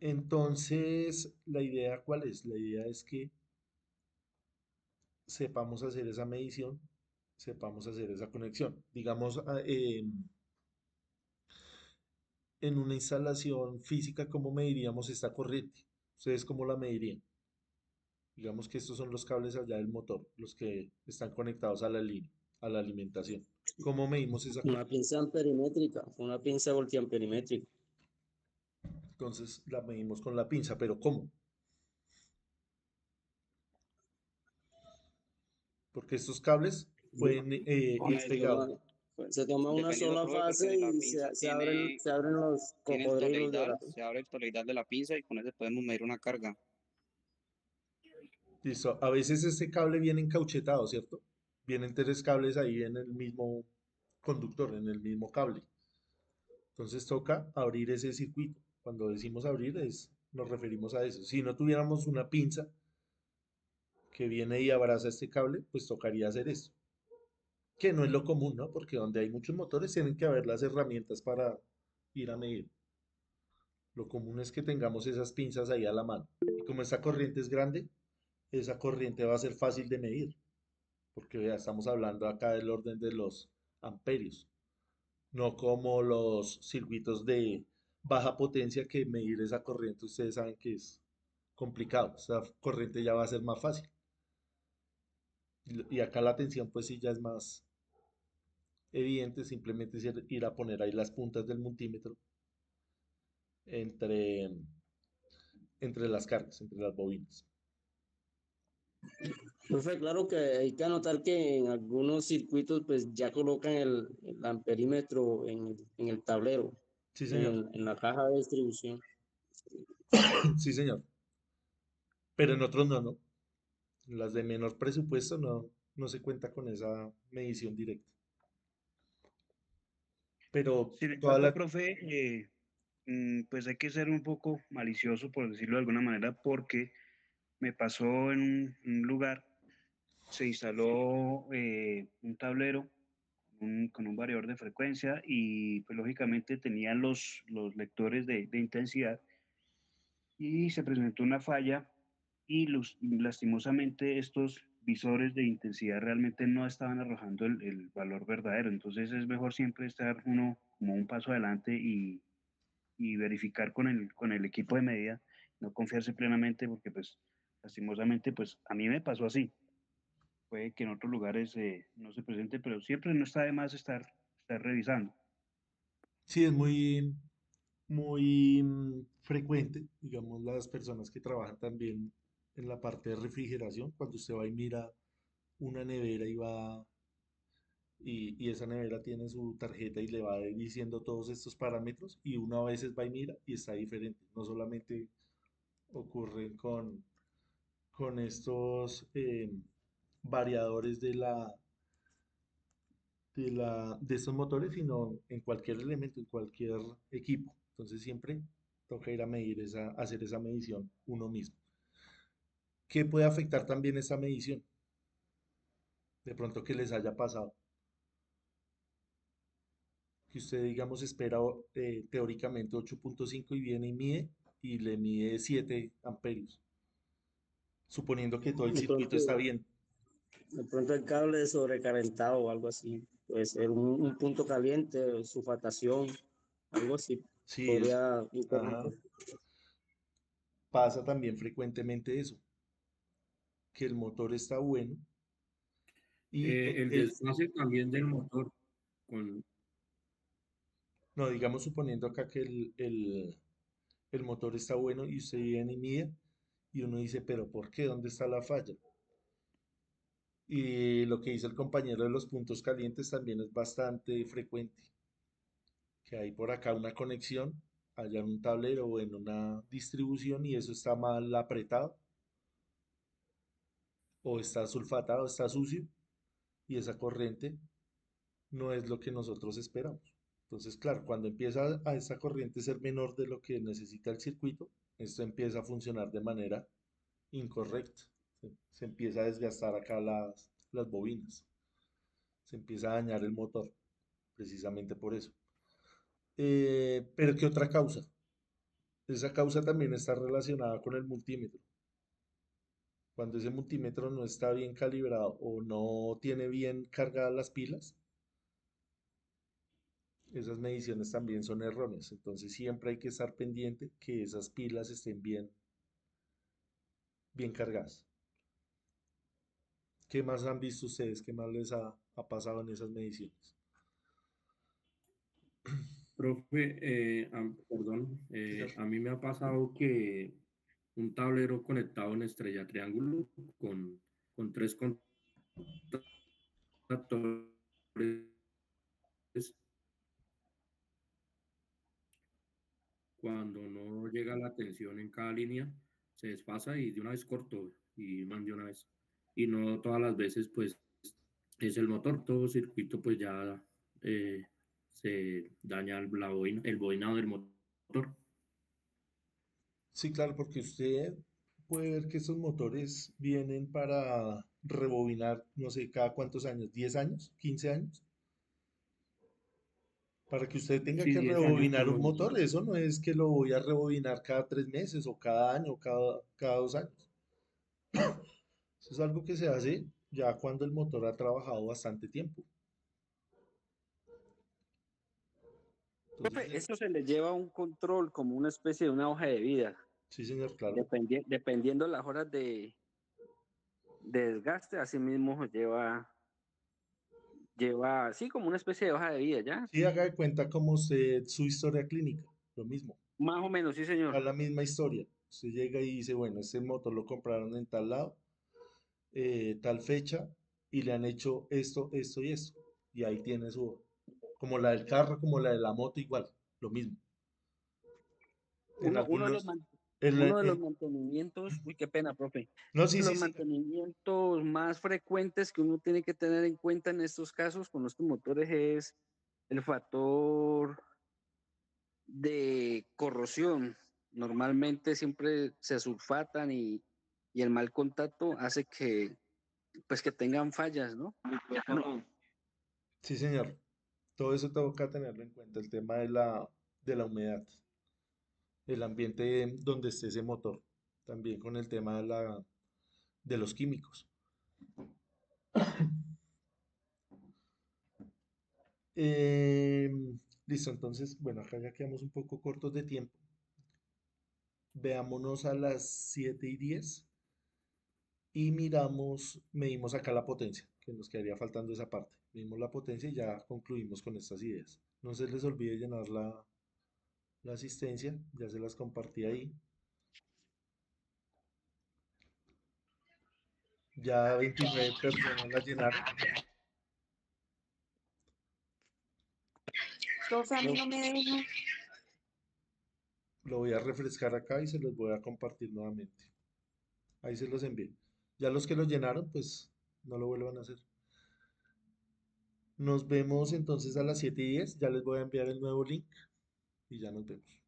A: Entonces, ¿la idea cuál es? La idea es que sepamos hacer esa medición, sepamos hacer esa conexión. Digamos, en una instalación física, ¿cómo mediríamos esta corriente? ¿Ustedes cómo la medirían? Digamos que estos son los cables allá del motor, los que están conectados a la línea, a la alimentación. ¿Cómo medimos esa
G: Una
A: corriente?
G: pinza amperimétrica, una pinza voltiamperimétrica.
A: Entonces la medimos con la pinza, pero ¿cómo? Porque estos cables pueden
H: Con
A: ir
G: Se
A: pegados.
G: toma,
H: eso,
G: se toma una
H: dependiendo,
G: sola
H: profe, porque
G: fase
H: la
G: y
H: pinza
G: se abren los
H: tiene el
G: cocodrilos de
H: toleidal,
G: la...
H: se abre el toleidal de la pinza y con eso podemos medir una carga.
A: Listo. A veces este cable viene encauchetado, ¿cierto? Vienen tres cables ahí en el mismo conductor, en el mismo cable. Entonces toca abrir ese circuito. Cuando decimos abrir nos referimos a eso. Si no tuviéramos una pinza que viene y abraza este cable, pues tocaría hacer esto. Que no es lo común, ¿no? Porque donde hay muchos motores tienen que haber las herramientas para ir a medir. Lo común es que tengamos esas pinzas ahí a la mano. Y como esta corriente es grande, esa corriente va a ser fácil de medir, porque ya estamos hablando acá del orden de los amperios, no como los circuitos de baja potencia que medir esa corriente, ustedes saben que es complicado, esa corriente ya va a ser más fácil. Y acá la tensión pues sí ya es más evidente, simplemente es ir a poner ahí las puntas del multímetro entre, entre las cargas, entre las bobinas.
G: Profe, claro que hay que anotar que en algunos circuitos pues ya colocan el amperímetro en el tablero,
A: Sí, señor.
G: en la caja de distribución.
A: Sí, señor. Pero en otros no, ¿no? En las de menor presupuesto no se cuenta con esa medición directa. Pero
D: Sin
A: toda
D: embargo,
A: la...
D: profe, pues hay que ser un poco malicioso, por decirlo de alguna manera, porque me pasó en un lugar, se instaló un tablero con un variador de frecuencia y pues lógicamente tenía los lectores de intensidad y se presentó una falla y lastimosamente estos visores de intensidad realmente no estaban arrojando el valor verdadero. Entonces es mejor siempre estar uno como un paso adelante y verificar con el equipo de medida, no confiarse plenamente porque pues lastimosamente pues a mí me pasó así. Puede que en otros lugares no se presente, pero siempre no está de más estar revisando.
A: Sí, es muy frecuente, digamos, las personas que trabajan también en la parte de refrigeración, cuando usted va y mira una nevera y esa nevera tiene su tarjeta y le va diciendo todos estos parámetros y uno a veces va y mira y está diferente. No solamente ocurren con estos variadores de estos motores, sino en cualquier elemento, en cualquier equipo. Entonces siempre toca ir a medir hacer esa medición uno mismo. ¿Qué puede afectar también esa medición? De pronto que les haya pasado. Que usted, digamos, espera teóricamente 8,5 y viene y mide y le mide 7 amperios, suponiendo que todo el
G: De
A: circuito
G: pronto,
A: está bien.
G: de pronto el cable sobrecalentado o algo así. Puede ser un punto caliente, sulfatación, algo así.
A: Sí,
G: Podría
A: ajá,
G: interrumpir.
A: pasa también frecuentemente eso, que el motor está bueno y
C: El desfase también del motor con
A: no, digamos suponiendo acá que el motor está bueno y usted viene y mide y uno dice, pero ¿por qué? ¿Dónde está la falla? Y lo que dice el compañero de los puntos calientes también es bastante frecuente, que hay por acá una conexión, allá en un tablero o en una distribución y eso está mal apretado o está sulfatado, está sucio y esa corriente no es lo que nosotros esperamos. Entonces, claro, cuando empieza a esa corriente ser menor de lo que necesita el circuito, esto empieza a funcionar de manera incorrecta. Se empieza a desgastar acá las bobinas. Se empieza a dañar el motor, precisamente por eso. Pero ¿qué otra causa? Esa causa también está relacionada con el multímetro. Cuando ese multímetro no está bien calibrado o no tiene bien cargadas las pilas, esas mediciones también son erróneas. Entonces siempre hay que estar pendiente que esas pilas estén bien cargadas. ¿Qué más han visto ustedes? ¿Qué más les ha pasado en esas mediciones?
C: Profe, perdón,
A: Señor.
C: a mí me ha pasado que un tablero conectado en estrella triángulo con tres contactores, cuando no llega la tensión en cada línea, se desfasa y de una vez corto y man de una vez. Y no todas las veces, pues, es el motor, todo circuito, pues ya se daña el bobinado del motor.
A: Sí, claro, porque usted puede ver que estos motores vienen para rebobinar, no sé, cada cuántos años, 10 años, 15 años, para que usted tenga
C: Sí,
A: que
C: 10 años
A: rebobinar
C: como
A: un motor. Eso no es que lo voy a rebobinar cada 3 meses o cada año, cada 2 años. Eso es algo que se hace ya cuando el motor ha trabajado bastante tiempo.
I: Profe,
A: Entonces,
I: esto se le lleva un control como una especie de una hoja de vida,
A: sí, señor, claro.
I: dependiendo las horas de desgaste, así mismo lleva así como una especie de hoja de vida, ¿ya?
A: Sí, haga de cuenta como usted su historia clínica, lo mismo.
I: Más o menos, sí,
A: Va
I: señor.
A: la misma historia. Usted llega y dice, bueno, este motor lo compraron en tal lado, tal fecha, y le han hecho esto, esto y esto. Y ahí tiene su, como la del carro, como la de la moto, igual, lo mismo. En
I: Uno, uno de los,
A: algunos,
I: man-
A: en la-
I: uno de los
A: en-
I: mantenimientos, uy, qué pena, profe.
A: no, sí,
I: Los
A: sí, sí.
I: mantenimientos más frecuentes que uno tiene que tener en cuenta en estos casos con estos motores es el factor de corrosión. Normalmente siempre se sulfatan y el mal contacto hace que, pues, que tengan fallas, ¿no? No.
A: Sí, señor. Todo eso toca tenerlo en cuenta, el tema de la humedad, el ambiente donde esté ese motor, también con el tema de los químicos. Listo, entonces, bueno, acá ya quedamos un poco cortos de tiempo. Veámonos a las 7:10 y medimos acá la potencia, que nos quedaría faltando esa parte. Medimos la potencia y ya concluimos con estas ideas. No se les olvide llenar la asistencia, ya se las compartí ahí. Ya 29 personas la llenaron.
E: Profe, a mí no me deja.
A: Lo voy a refrescar acá y se los voy a compartir nuevamente. Ahí se los envié. Ya los que lo llenaron, pues no lo vuelvan a hacer. Nos vemos entonces a las 7:10. Ya les voy a enviar el nuevo link y ya nos vemos.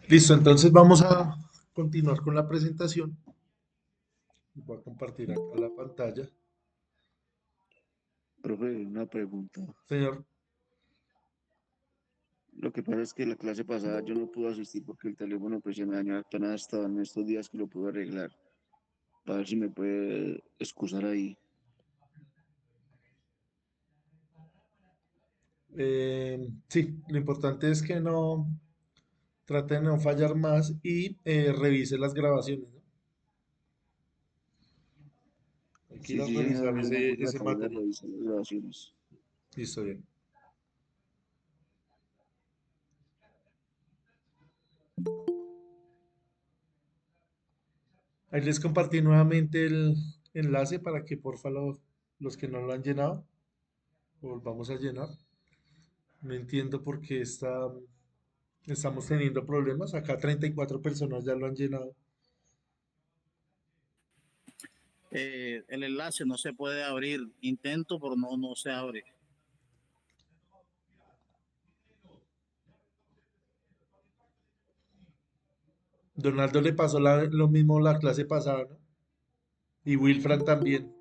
A: Listo, entonces vamos a continuar con la presentación. Voy a compartir acá la pantalla.
J: Profe, una pregunta.
A: Señor,
J: Lo que pasa es que la clase pasada yo no pude asistir porque el teléfono pues se me dañó apenas hasta en estos días que lo pude arreglar. Para ver si me puede excusar ahí.
A: sí, lo importante es que no trate de no fallar más y revise las grabaciones, ¿no? Hay que ir
J: Sí,
A: a
J: sí, señor,
A: revisar
J: yo me puse la
A: ese
J: tarea de
A: material.
J: revisar las grabaciones.
A: Listo, bien. Ahí les compartí nuevamente el enlace para que porfa los que no lo han llenado, lo volvamos a llenar. No entiendo por qué estamos teniendo problemas. Acá 34 personas ya lo han llenado.
K: El enlace no se puede abrir. Intento, pero no se abre.
A: Donaldo le pasó lo mismo la clase pasada, ¿no? Y Wilfran también.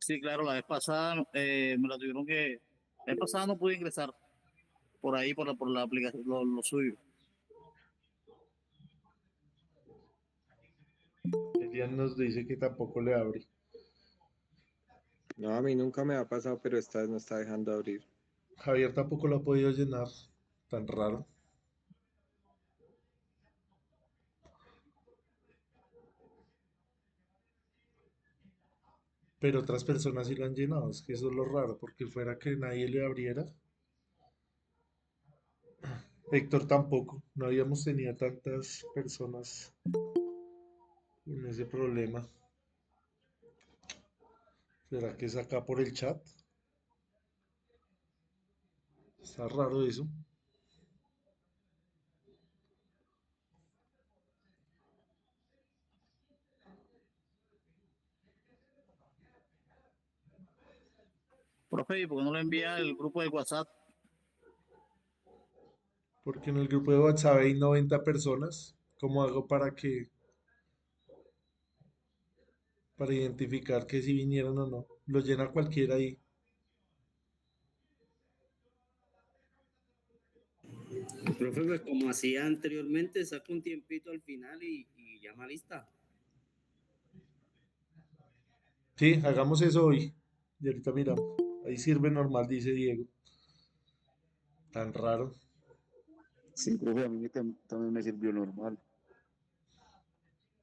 K: Sí, claro, la vez pasada me la tuvieron que. La vez pasada no pude ingresar por ahí, por la aplicación, lo suyo.
A: Elian nos dice que tampoco le abre.
L: No, a mí nunca me ha pasado, pero esta vez no está dejando abrir.
A: Javier tampoco lo ha podido llenar. Tan raro. Pero otras personas sí lo han llenado. Es que eso es lo raro, porque fuera que nadie le abriera. Héctor tampoco. No habíamos tenido tantas personas con ese problema. ¿Será que es acá por el chat? Está raro eso.
K: Profe, ¿y por qué no lo envía el grupo de WhatsApp?
A: Porque en el grupo de WhatsApp hay 90 personas. ¿Cómo hago para que para identificar que si vinieron o no. Lo llena cualquiera ahí.
K: Profe, pues como hacía anteriormente, saca un tiempito al final y llama lista.
A: Sí, hagamos eso hoy. Y ahorita miramos. Ahí sirve normal, dice Diego. Tan raro.
J: Sí, profe, a mí también me sirvió normal.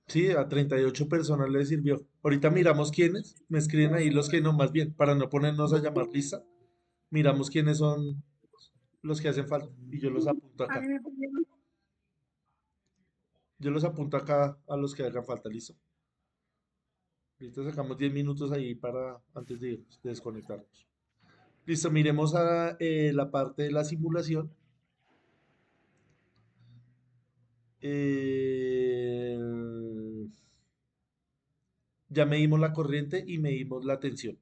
A: Sí, a 38 personas le sirvió. Ahorita miramos quiénes. Me escriben ahí los que no, más bien, para no ponernos a llamar lista. Miramos quiénes son los que hacen falta. Y yo los apunto acá. Yo los apunto acá a los que hagan falta, ¿listo? Listo, sacamos 10 minutos ahí para antes de irnos, de desconectarnos. Listo, miremos a la parte de la simulación. Eh, ya medimos la corriente y medimos la tensión.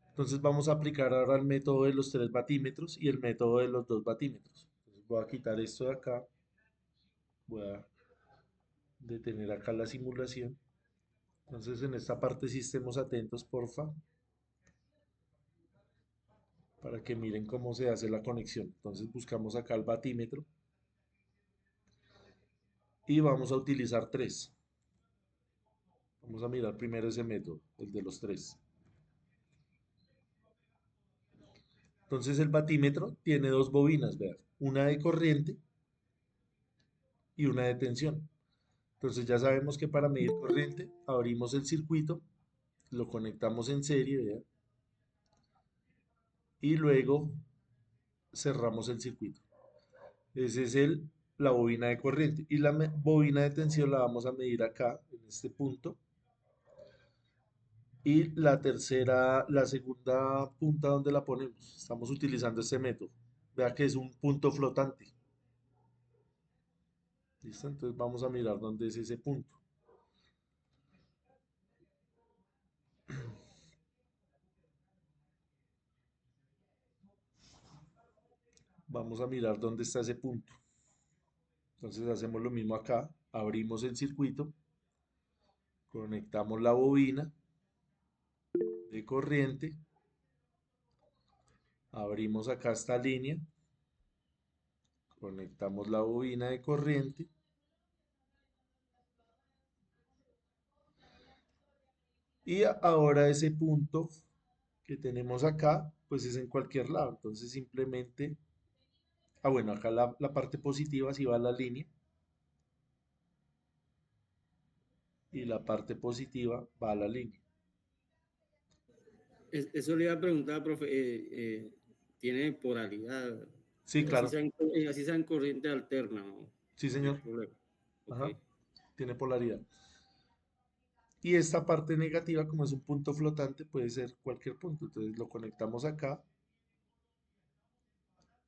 A: Entonces vamos a aplicar ahora el método de los 3 batímetros y el método de los 2 batímetros. Entonces voy a quitar esto de acá. Voy a detener acá la simulación. Entonces en esta parte sí estemos atentos, porfa, para que miren cómo se hace la conexión. Entonces buscamos acá el batímetro y vamos a utilizar 3. Vamos a mirar primero ese método, el de los 3. Entonces el batímetro tiene 2 bobinas, vean, una de corriente y una de tensión. Entonces ya sabemos que para medir corriente abrimos el circuito, lo conectamos en serie, vean, y luego cerramos el circuito. Ese es la bobina de corriente. Y la bobina de tensión la vamos a medir acá, en este punto. Y la segunda punta, ¿dónde la ponemos? Estamos utilizando este método. Vea que es un punto flotante. ¿Listo? Entonces vamos a mirar dónde es ese punto. Vamos a mirar dónde está ese punto. Entonces hacemos lo mismo acá. Abrimos el circuito. Conectamos la bobina de corriente. Abrimos acá esta línea. Conectamos la bobina de corriente. Y ahora ese punto que tenemos acá, pues es en cualquier lado. Entonces simplemente, bueno, acá la parte positiva sí va a la línea. Y la parte positiva va a la línea.
K: Eso le iba a preguntar, profe. ¿Tiene polaridad?
A: Sí, claro.
K: Así sea en corriente alterna, ¿no?
A: Sí, señor. Ajá.
K: Okay.
A: Tiene polaridad. Y esta parte negativa, como es un punto flotante, puede ser cualquier punto. Entonces lo conectamos acá.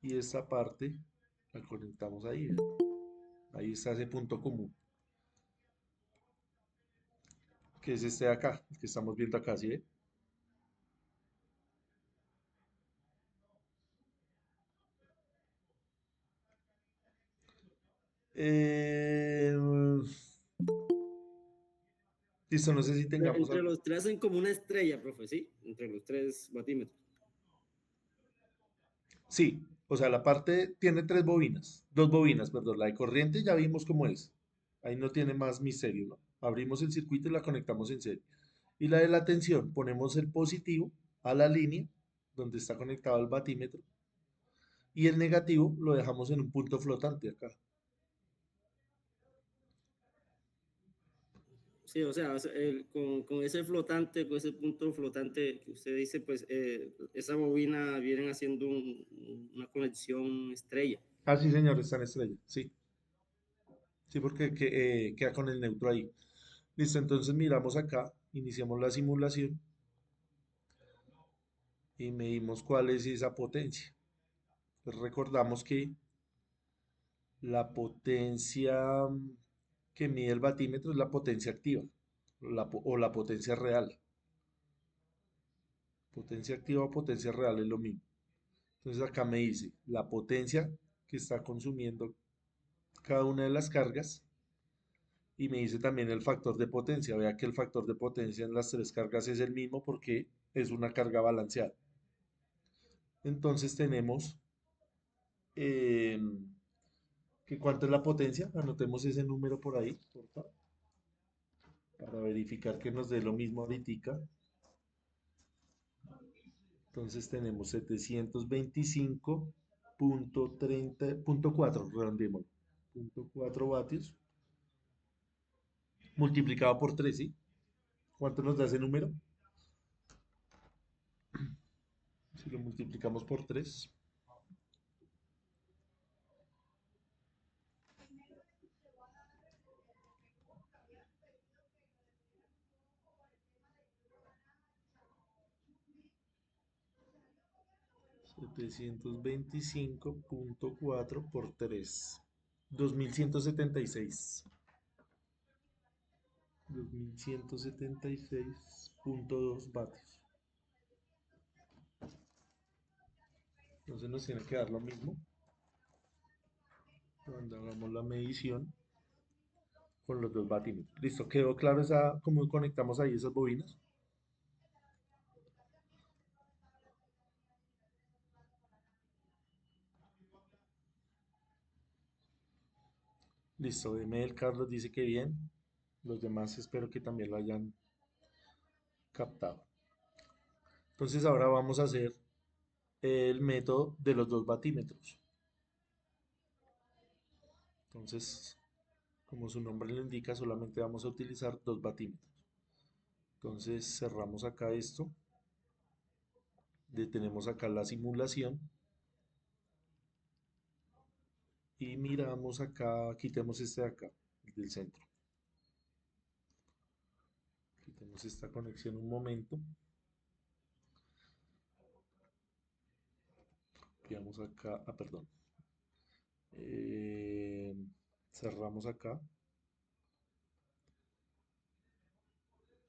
A: Y esta parte la conectamos ahí. Ahí está ese punto común. Que es este de acá, el que estamos viendo acá, ¿sí ve? Listo, no sé si tengamos
K: Entre los 3 hacen como una estrella, profe, ¿sí? Entre los 3 batímetros.
A: Sí, o sea, la parte tiene 3 bobinas, 2 bobinas, perdón, la de corriente ya vimos cómo es. Ahí no tiene más misterio, ¿no? Abrimos el circuito y la conectamos en serie. Y la de la tensión, ponemos el positivo a la línea donde está conectado el batímetro y el negativo lo dejamos en un punto flotante acá.
K: Sí, o sea, con ese flotante, con ese punto flotante que usted dice, pues esa bobina vienen haciendo una conexión estrella.
A: Ah, sí, señor, está en estrella, sí. Sí, porque queda con el neutro ahí. Listo, entonces miramos acá, iniciamos la simulación y medimos cuál es esa potencia. Pues recordamos que la potencia que mide el batímetro es la potencia activa o la potencia real. Potencia activa o potencia real es lo mismo. Entonces acá me dice la potencia que está consumiendo cada una de las cargas Y me dice también el factor de potencia. Vea que el factor de potencia en las tres cargas es el mismo porque es una carga balanceada. Entonces tenemos que ¿cuánto es la potencia? Anotemos ese número por ahí, por favor, para verificar que nos dé lo mismo ahorita. Entonces tenemos 725.4, redondémoslo, 0.4 vatios multiplicado por 3, ¿sí? ¿Cuánto nos da ese número? Si lo multiplicamos por 3, $725.4 por 3, 2176. 2176.2 vatios. Entonces nos tiene que dar lo mismo cuando hagamos la medición con los dos batímetros. Listo, ¿quedó claro cómo conectamos ahí esas bobinas? Listo, Emel Carlos dice que bien. Los demás espero que también lo hayan captado. Entonces ahora vamos a hacer el método de los dos batímetros. Entonces, como su nombre lo indica, solamente vamos a utilizar dos batímetros. Entonces cerramos acá esto, detenemos acá la simulación y miramos acá, quitemos este de acá, el del centro. Quitemos esta conexión un momento. Copiamos acá, perdón. Cerramos acá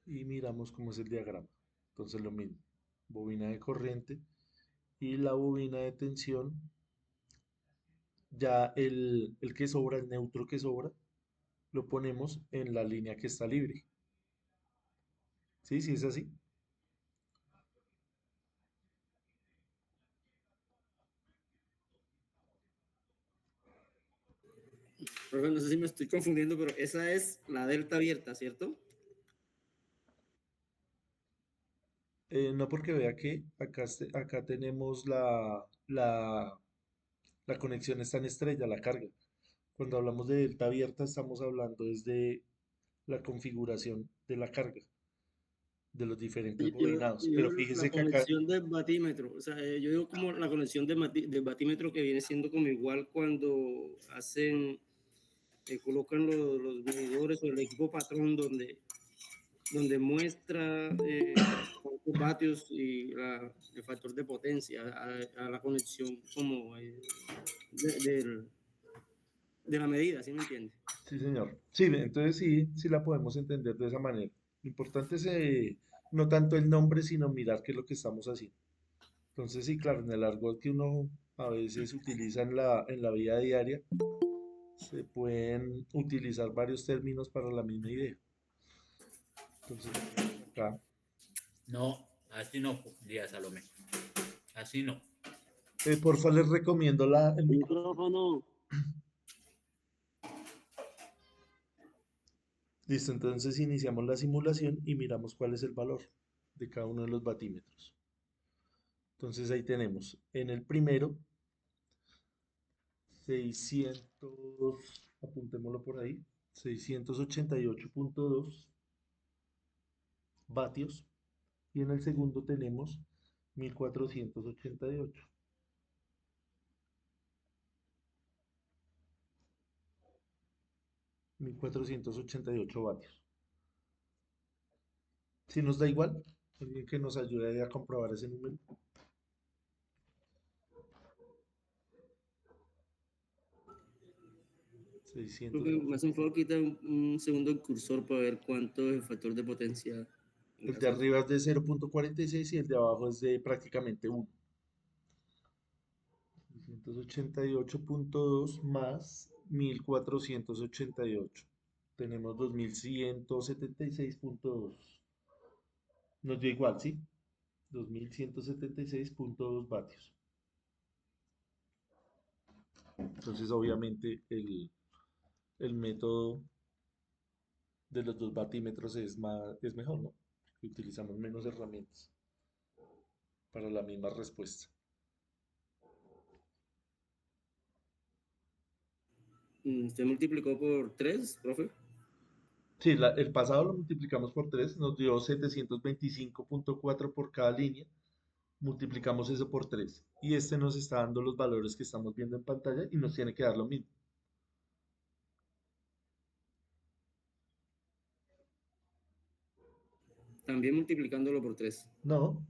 A: y miramos cómo es el diagrama. Entonces lo mismo, bobina de corriente y la bobina de tensión, ya el que sobra, el neutro que sobra, lo ponemos en la línea que está libre. ¿Sí? ¿Sí es así?
K: Profe, no sé si me estoy confundiendo, pero esa es la delta abierta, ¿cierto?
A: No, porque vea que acá tenemos la conexión está en estrella, la carga. Cuando hablamos de delta abierta estamos hablando desde la configuración de la carga de los diferentes bobinados.
K: Yo
A: Pero
K: la
A: fíjese que acá,
K: conexión del batímetro, o sea, yo digo como la conexión del batímetro que viene siendo como igual cuando hacen, colocan los medidores o el equipo patrón donde muestra cuántos vatios y el factor de potencia a la conexión como de la medida, ¿sí me entiende?
A: sí señor. Sí, entonces sí la podemos entender de esa manera. Lo importante es no tanto el nombre, sino mirar qué es lo que estamos haciendo. Entonces sí, claro, en el argot que uno a veces utiliza en la vida diaria, se pueden utilizar varios términos para la misma idea. Entonces, acá,
F: No, así no, Díaz Salomé. Así no.
A: porfa, les recomiendo el
K: micrófono.
A: Listo, entonces iniciamos la simulación y miramos cuál es el valor de cada uno de los batímetros. Entonces ahí tenemos, en el primero, apuntémoslo por ahí, 688.2 vatios. Y en el segundo tenemos 1488. $1,488. Si nos da igual, alguien que nos ayude a comprobar ese número. 600.
K: Me hace un favor quitar un segundo el cursor para ver cuánto es el factor de potencia.
A: El de arriba es de 0.46 y el de abajo es de prácticamente 1. 688.2 más 1488. tenemos 2176.2. Nos dio igual, ¿sí? 2176.2 vatios. Entonces, obviamente, el método de los dos batímetros es mejor, ¿no? Que utilizamos menos herramientas para la misma respuesta.
K: ¿Usted multiplicó por 3, profe?
A: Sí, el pasado lo multiplicamos por 3, nos dio 725.4 por cada línea. Multiplicamos eso por 3. Y este nos está dando los valores que estamos viendo en pantalla y nos tiene que dar lo mismo.
K: También multiplicándolo por 3.
A: No,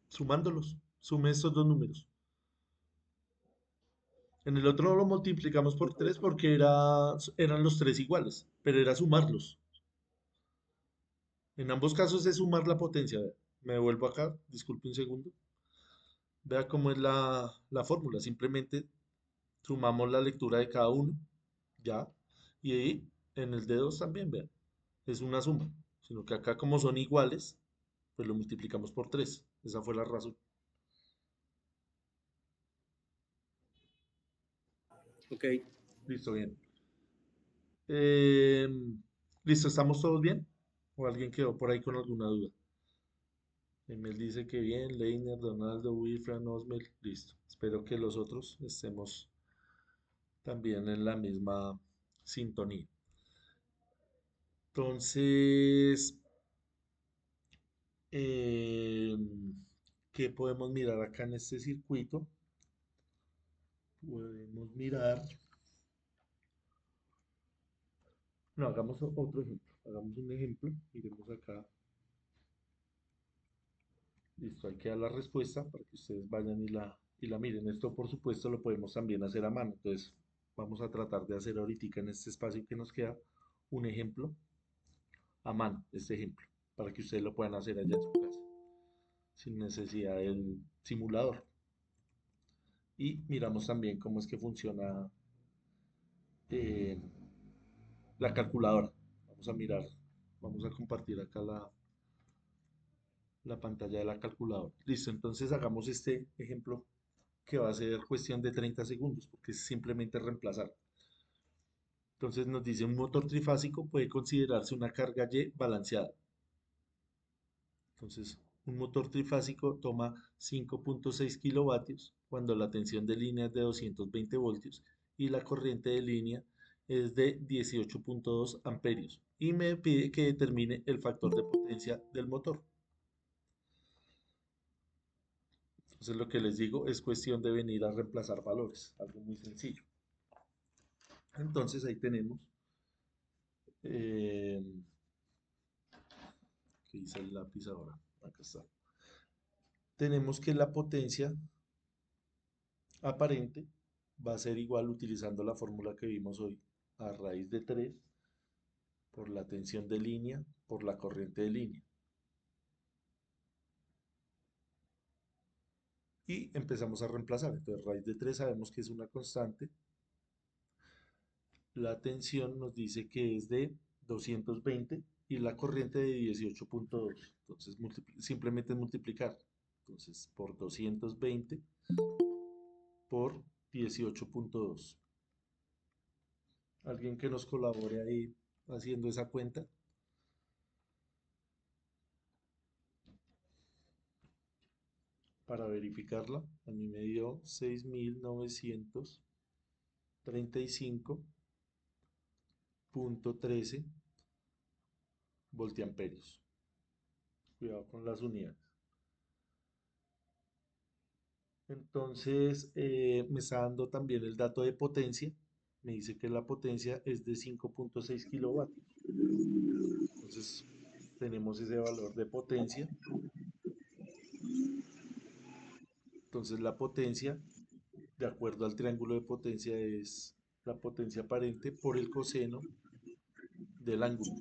A: sumándolos. Sume estos dos números. En el otro lo multiplicamos por 3 porque eran los tres iguales, pero era sumarlos. En ambos casos es sumar la potencia. Vea. Me devuelvo acá, disculpe un segundo. Vea cómo es la fórmula. Simplemente sumamos la lectura de cada uno, ya. Y ahí en el D2 también, vean, es una suma. Sino que acá como son iguales, pues lo multiplicamos por 3. Esa fue la razón.
K: Ok.
A: Listo, bien. Listo, ¿estamos todos bien? ¿O alguien quedó por ahí con alguna duda? Emil dice que bien, Leiner, Donaldo, Wilfran, Osmel, listo. Espero que los otros estemos también en la misma sintonía. Entonces, ¿qué podemos mirar acá en este circuito? Podemos mirar. No, hagamos otro ejemplo. Hagamos un ejemplo. Miremos acá. Listo, hay que dar la respuesta para que ustedes vayan y la miren. Esto, por supuesto, lo podemos también hacer a mano. Entonces, vamos a tratar de hacer ahorita en este espacio que nos queda un ejemplo a mano, este ejemplo, para que ustedes lo puedan hacer allá en su casa, sin necesidad del simulador. Y miramos también cómo es que funciona eh, la calculadora. Vamos a mirar, vamos a compartir acá la pantalla de la calculadora. Listo, entonces hagamos este ejemplo que va a ser cuestión de 30 segundos, porque es simplemente reemplazar. Entonces nos dice, un motor trifásico puede considerarse una carga Y balanceada. Entonces, un motor trifásico toma 5.6 kilovatios cuando la tensión de línea es de 220 voltios y la corriente de línea es de 18.2 amperios. Y me pide que determine el factor de potencia del motor. Entonces, lo que les digo es cuestión de venir a reemplazar valores, algo muy sencillo. Entonces, ahí tenemos ¿qué dice el lápiz ahora? Acá está. Tenemos que la potencia aparente va a ser igual utilizando la fórmula que vimos hoy, a raíz de 3 por la tensión de línea por la corriente de línea. Y empezamos a reemplazar. Entonces, raíz de 3 sabemos que es una constante. La tensión nos dice que es de 220 y la corriente de 18.2. Entonces, simplemente es multiplicar. Entonces, por 220 por 18.2. ¿Alguien que nos colabore ahí haciendo esa cuenta? Para verificarla, a mí me dio 6.935.13 voltiamperios. Cuidado con las unidades. Entonces, me está dando también el dato de potencia. Me dice que la potencia es de 5.6 kilovatios. Entonces, tenemos ese valor de potencia. Entonces, la potencia, de acuerdo al triángulo de potencia, es la potencia aparente por el coseno del ángulo.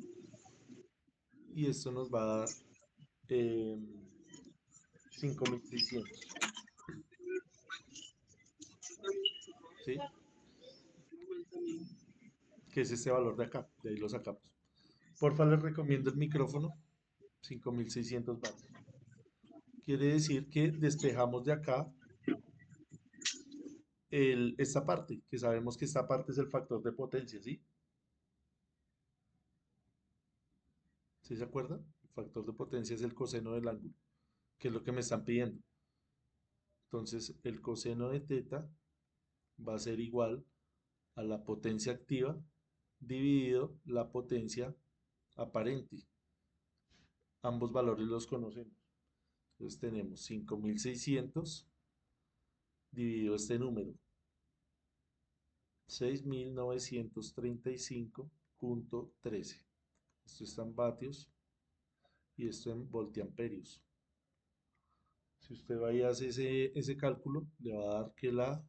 A: Y esto nos va a dar 5.600. ¿Sí? que es este valor de acá, de ahí lo sacamos. Porfa, les recomiendo el micrófono, 5600 watts. Quiere decir que despejamos de acá esta parte, que sabemos que esta parte es el factor de potencia, ¿sí? ¿Sí se acuerdan? El factor de potencia es el coseno del ángulo, que es lo que me están pidiendo. Entonces, el coseno de teta va a ser igual a la potencia activa dividido la potencia aparente. Ambos valores los conocemos. Entonces tenemos 5600 dividido este número, 6935.13. Esto está en vatios y esto en voltiamperios. Si usted va y hace ese cálculo, le va a dar que la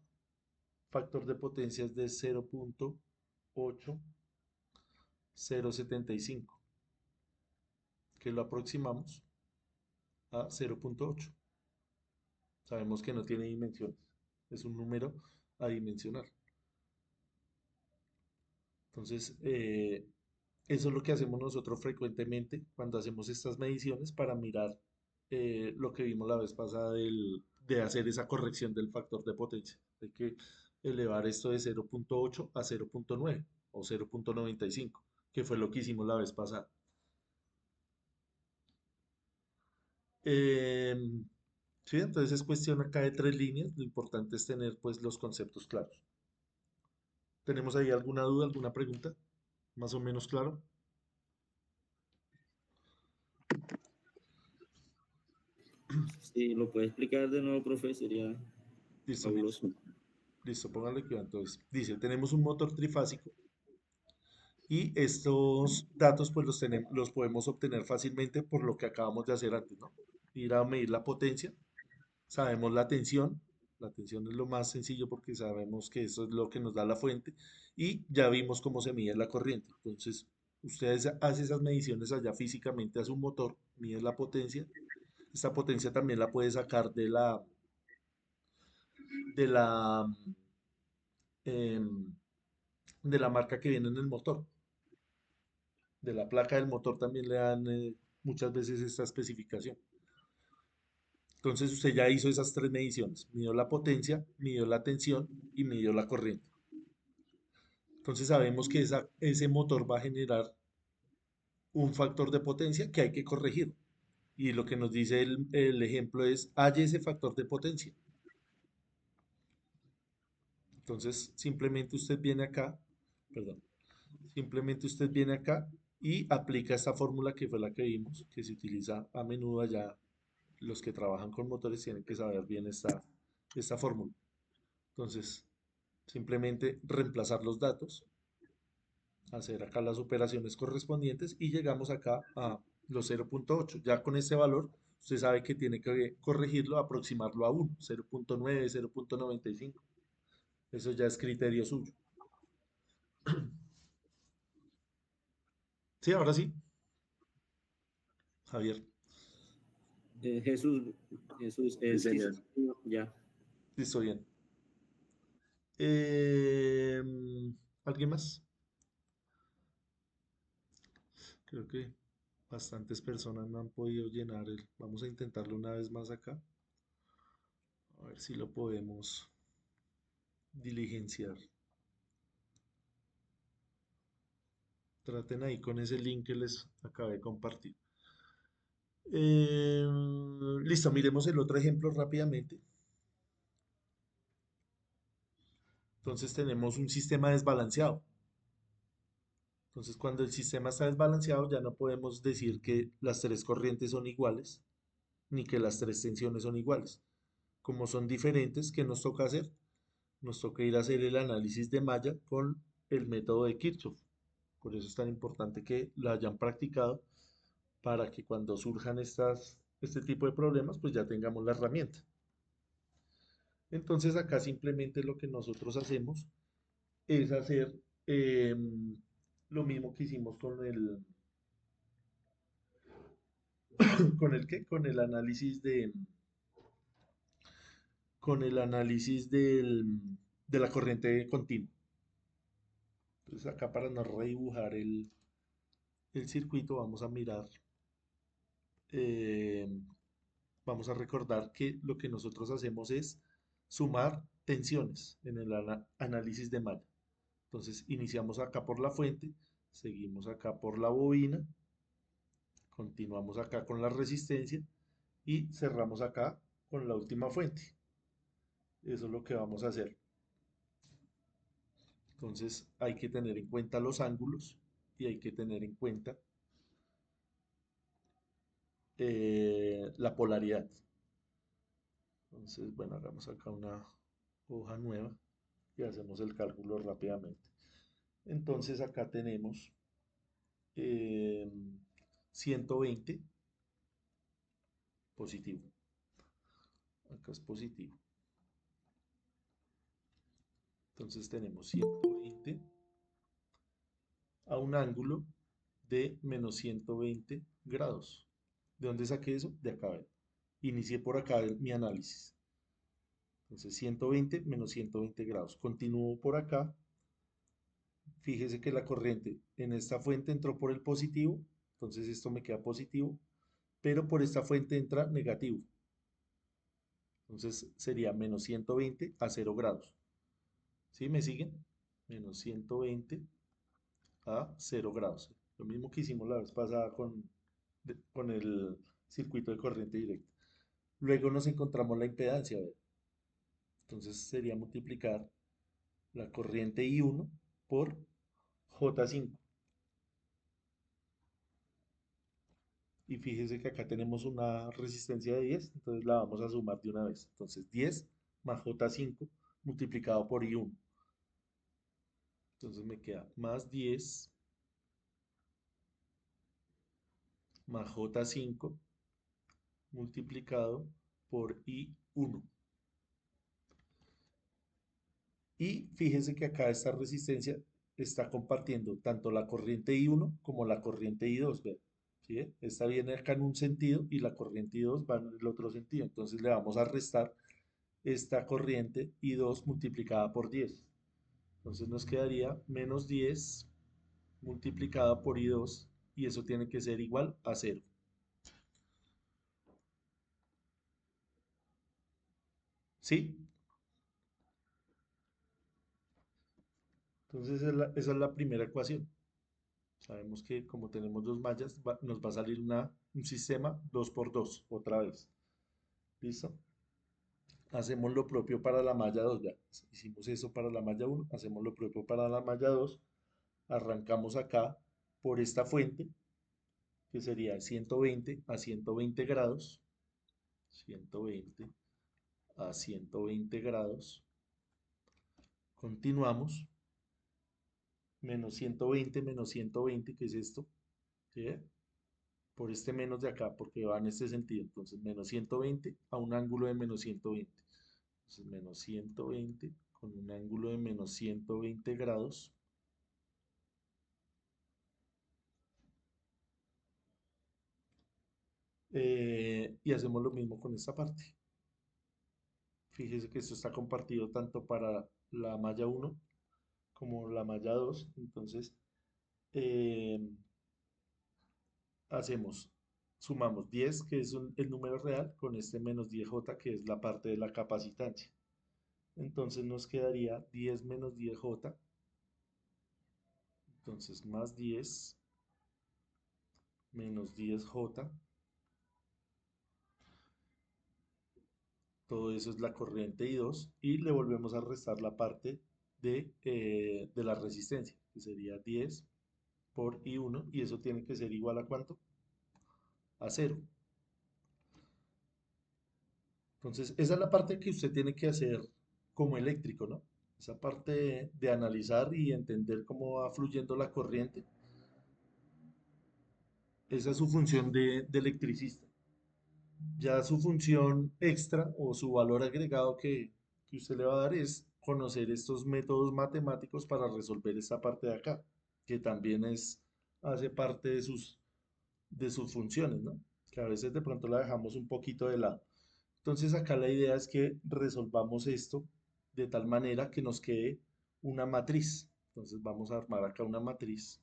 A: factor de potencia es de 0.8075, que lo aproximamos a 0.8. Sabemos que no tiene dimensiones, es un número adimensional. Entonces, eso es lo que hacemos nosotros frecuentemente cuando hacemos estas mediciones para mirar lo que vimos la vez pasada de hacer esa corrección del factor de potencia. Hay que elevar esto de 0.8 a 0.9 o 0.95, que fue lo que hicimos la vez pasada. Sí, entonces es cuestión acá de 3 líneas. Lo importante es tener pues los conceptos claros. ¿Tenemos ahí alguna duda, alguna pregunta? ¿Más o menos claro?
K: Si lo puede explicar de nuevo, profe, sería
A: Listo,
K: fabuloso.
A: listo, póngale cuidado. Entonces, dice, tenemos un motor trifásico y estos datos pues los podemos obtener fácilmente por lo que acabamos de hacer antes, ¿no? Ir a medir la potencia, sabemos la tensión es lo más sencillo porque sabemos que eso es lo que nos da la fuente y ya vimos cómo se mide la corriente. Entonces, ustedes hacen esas mediciones allá físicamente a su motor, mide la potencia. Esta potencia también la puede sacar de la, em, de la marca que viene en el motor. De la placa del motor también le dan muchas veces esta especificación. Entonces usted ya hizo esas 3 mediciones. Midió la potencia, midió la tensión y midió la corriente. Entonces sabemos que ese motor va a generar un factor de potencia que hay que corregir. Y lo que nos dice el ejemplo es, halle ese factor de potencia. Entonces simplemente usted viene acá, perdón, simplemente usted viene acá y aplica esta fórmula que fue la que vimos, que se utiliza a menudo allá. Los que trabajan con motores tienen que saber bien esta fórmula. Entonces, simplemente reemplazar los datos, hacer acá las operaciones correspondientes y llegamos acá a los 0.8. Ya con este valor, usted sabe que tiene que corregirlo, aproximarlo a 1, 0.9, 0.95. Eso ya es criterio suyo. Sí, ahora sí. Javier.
K: Jesús,
J: Sí, señor.
K: ya.
A: Listo, bien. ¿Alguien más? Creo que bastantes personas no han podido llenar el. Vamos a intentarlo una vez más acá. A ver si lo podemos diligenciar. Traten ahí con ese link que les acabé de compartir. Listo, miremos el otro ejemplo rápidamente. Entonces tenemos un sistema desbalanceado. Entonces cuando el sistema está desbalanceado ya no podemos decir que las 3 corrientes son iguales, ni que las 3 tensiones son iguales. Como son diferentes, ¿qué nos toca hacer? Nos toca ir a hacer el análisis de malla con el método de Kirchhoff. Por eso es tan importante que lo hayan practicado para que cuando surjan este tipo de problemas, pues ya tengamos la herramienta. Entonces acá simplemente lo que nosotros hacemos es hacer lo mismo que hicimos con el análisis de la corriente continua. Entonces acá para no redibujar el circuito vamos a mirar, eh, vamos a recordar que lo que nosotros hacemos es sumar tensiones en el análisis de malla. Entonces iniciamos acá por la fuente, seguimos acá por la bobina, continuamos acá con la resistencia y cerramos acá con la última fuente. Eso es lo que vamos a hacer. Entonces hay que tener en cuenta los ángulos y hay que tener en cuenta la polaridad. Entonces, bueno, hagamos acá una hoja nueva y hacemos el cálculo rápidamente. Entonces acá tenemos 120 positivo. Acá es positivo. Entonces tenemos 120 a un ángulo de menos 120 grados. ¿De dónde saqué eso? De acá. Inicié por acá mi análisis. Entonces 120 menos 120 grados. Continúo por acá. Fíjese que la corriente en esta fuente entró por el positivo. Entonces esto me queda positivo. Pero por esta fuente entra negativo. Entonces sería menos 120 a 0 grados. ¿Sí me siguen? Menos 120 a 0 grados. Lo mismo que hicimos la vez pasada con el circuito de corriente directa. Luego nos encontramos la impedancia. ¿Ve? Entonces sería multiplicar la corriente I1 por J5. Y fíjese que acá tenemos una resistencia de 10, entonces la vamos a sumar de una vez. Entonces 10 más J5 multiplicado por I1. Entonces me queda más 10 más J5 multiplicado por I1. Y fíjense que acá esta resistencia está compartiendo tanto la corriente I1 como la corriente I2. ¿Ve? ¿Sí? Esta viene acá en un sentido y la corriente I2 va en el otro sentido. Entonces le vamos a restar esta corriente I2 multiplicada por 10. Entonces nos quedaría menos 10 multiplicada por I2 y eso tiene que ser igual a 0. ¿Sí? Entonces esa es la primera ecuación. Sabemos que como tenemos dos mallas, nos va a salir un sistema 2 por 2 otra vez. ¿Listo? Hacemos lo propio para la malla 2. Ya hicimos eso para la malla 1, hacemos lo propio para la malla 2. Arrancamos acá por esta fuente, que sería 120 a 120 grados. 120 a 120 grados. Continuamos. Menos 120, ¿qué es esto? ¿Sí? Por este menos de acá, porque va en este sentido. Entonces, menos 120 a un ángulo de menos 120. Entonces, menos 120 con un ángulo de menos 120 grados. Y hacemos lo mismo con esta parte. Fíjese que esto está compartido tanto para la malla 1 como la malla 2. Entonces, sumamos 10, que es el número real, con este menos 10J, que es la parte de la capacitancia. Entonces nos quedaría 10 menos 10J. Entonces más 10 menos 10J. Todo eso es la corriente I2 y le volvemos a restar la parte de la resistencia, que sería 10 por I1 y eso tiene que ser igual a ¿cuánto? A 0. Entonces esa es la parte que usted tiene que hacer como eléctrico, ¿no? Esa parte de analizar y entender cómo va fluyendo la corriente. Esa es su función de electricista. Ya su función extra o su valor agregado que usted le va a dar es conocer estos métodos matemáticos para resolver esta parte de acá, que también hace parte de sus funciones, ¿no? Que a veces de pronto la dejamos un poquito de lado. Entonces acá la idea es que resolvamos esto de tal manera que nos quede una matriz. Entonces vamos a armar acá una matriz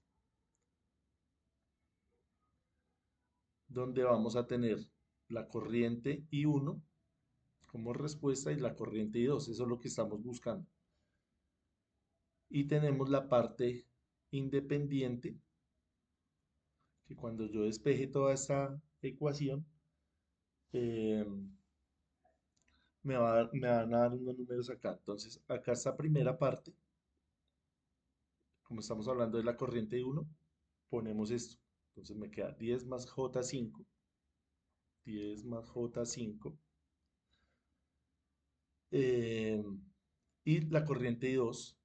A: donde vamos a tener la corriente I1 como respuesta y la corriente I2. Eso es lo que estamos buscando. Y tenemos la parte independiente, que cuando yo despeje toda esta ecuación, eh, me van a dar unos números acá. Entonces, acá esta primera parte, como estamos hablando de la corriente I1, ponemos esto. Entonces me queda 10 más J5, 10 más J5, eh, y la corriente I2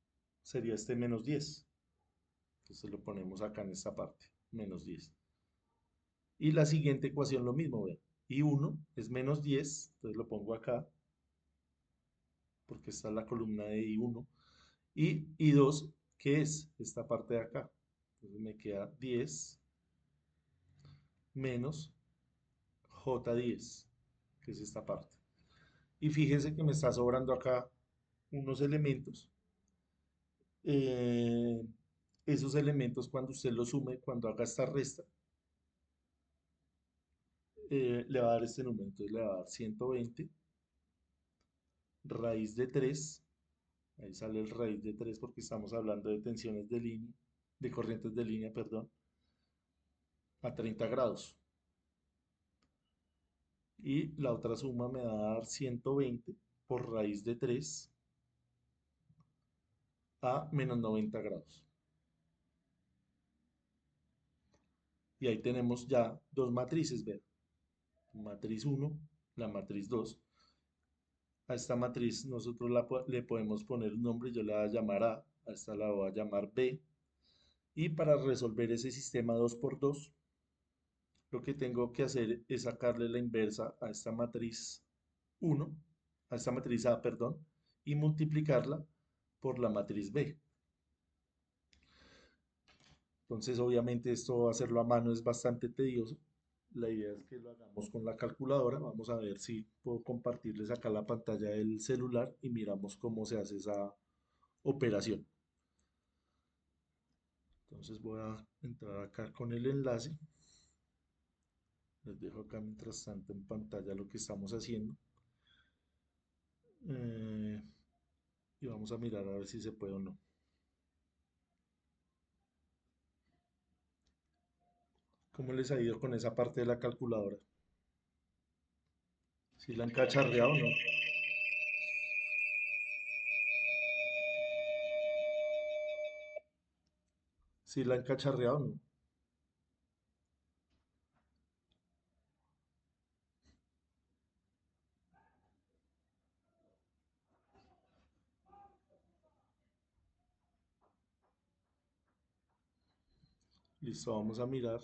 A: sería este menos 10. Entonces lo ponemos acá en esta parte, menos 10. Y la siguiente ecuación lo mismo, vean. I1 es menos 10, entonces lo pongo acá, porque está la columna de I1. Y I2, ¿qué es? Esta parte de acá. Entonces me queda 10 menos J10, que es esta parte. Y fíjense que me está sobrando acá unos elementos. Esos elementos, cuando usted los sume, cuando haga esta resta, le va a dar este número. Entonces le va a dar 120 raíz de 3. Ahí sale el raíz de 3 porque estamos hablando de tensiones de línea, de corrientes de línea, perdón, a 30 grados. Y la otra suma me va a dar 120 por raíz de 3 a menos 90 grados. Y ahí tenemos ya dos matrices, vean. Matriz 1, la matriz 2. A esta matriz nosotros le podemos poner un nombre, yo la voy a llamar A esta la voy a llamar B. Y para resolver ese sistema 2 por 2, lo que tengo que hacer es sacarle la inversa a esta matriz 1, a esta matriz A, perdón, y multiplicarla por la matriz B. Entonces, obviamente, esto hacerlo a mano es bastante tedioso. La idea es que lo hagamos con la calculadora. Vamos a ver si puedo compartirles acá la pantalla del celular y miramos cómo se hace esa operación. Entonces voy a entrar acá con el enlace. Les dejo acá mientras tanto en pantalla lo que estamos haciendo. Y vamos a mirar a ver si se puede o no. ¿Cómo les ha ido con esa parte de la calculadora? ¿Si la han cacharreado o no? ¿Si la han cacharreado o no? Listo, vamos a mirar.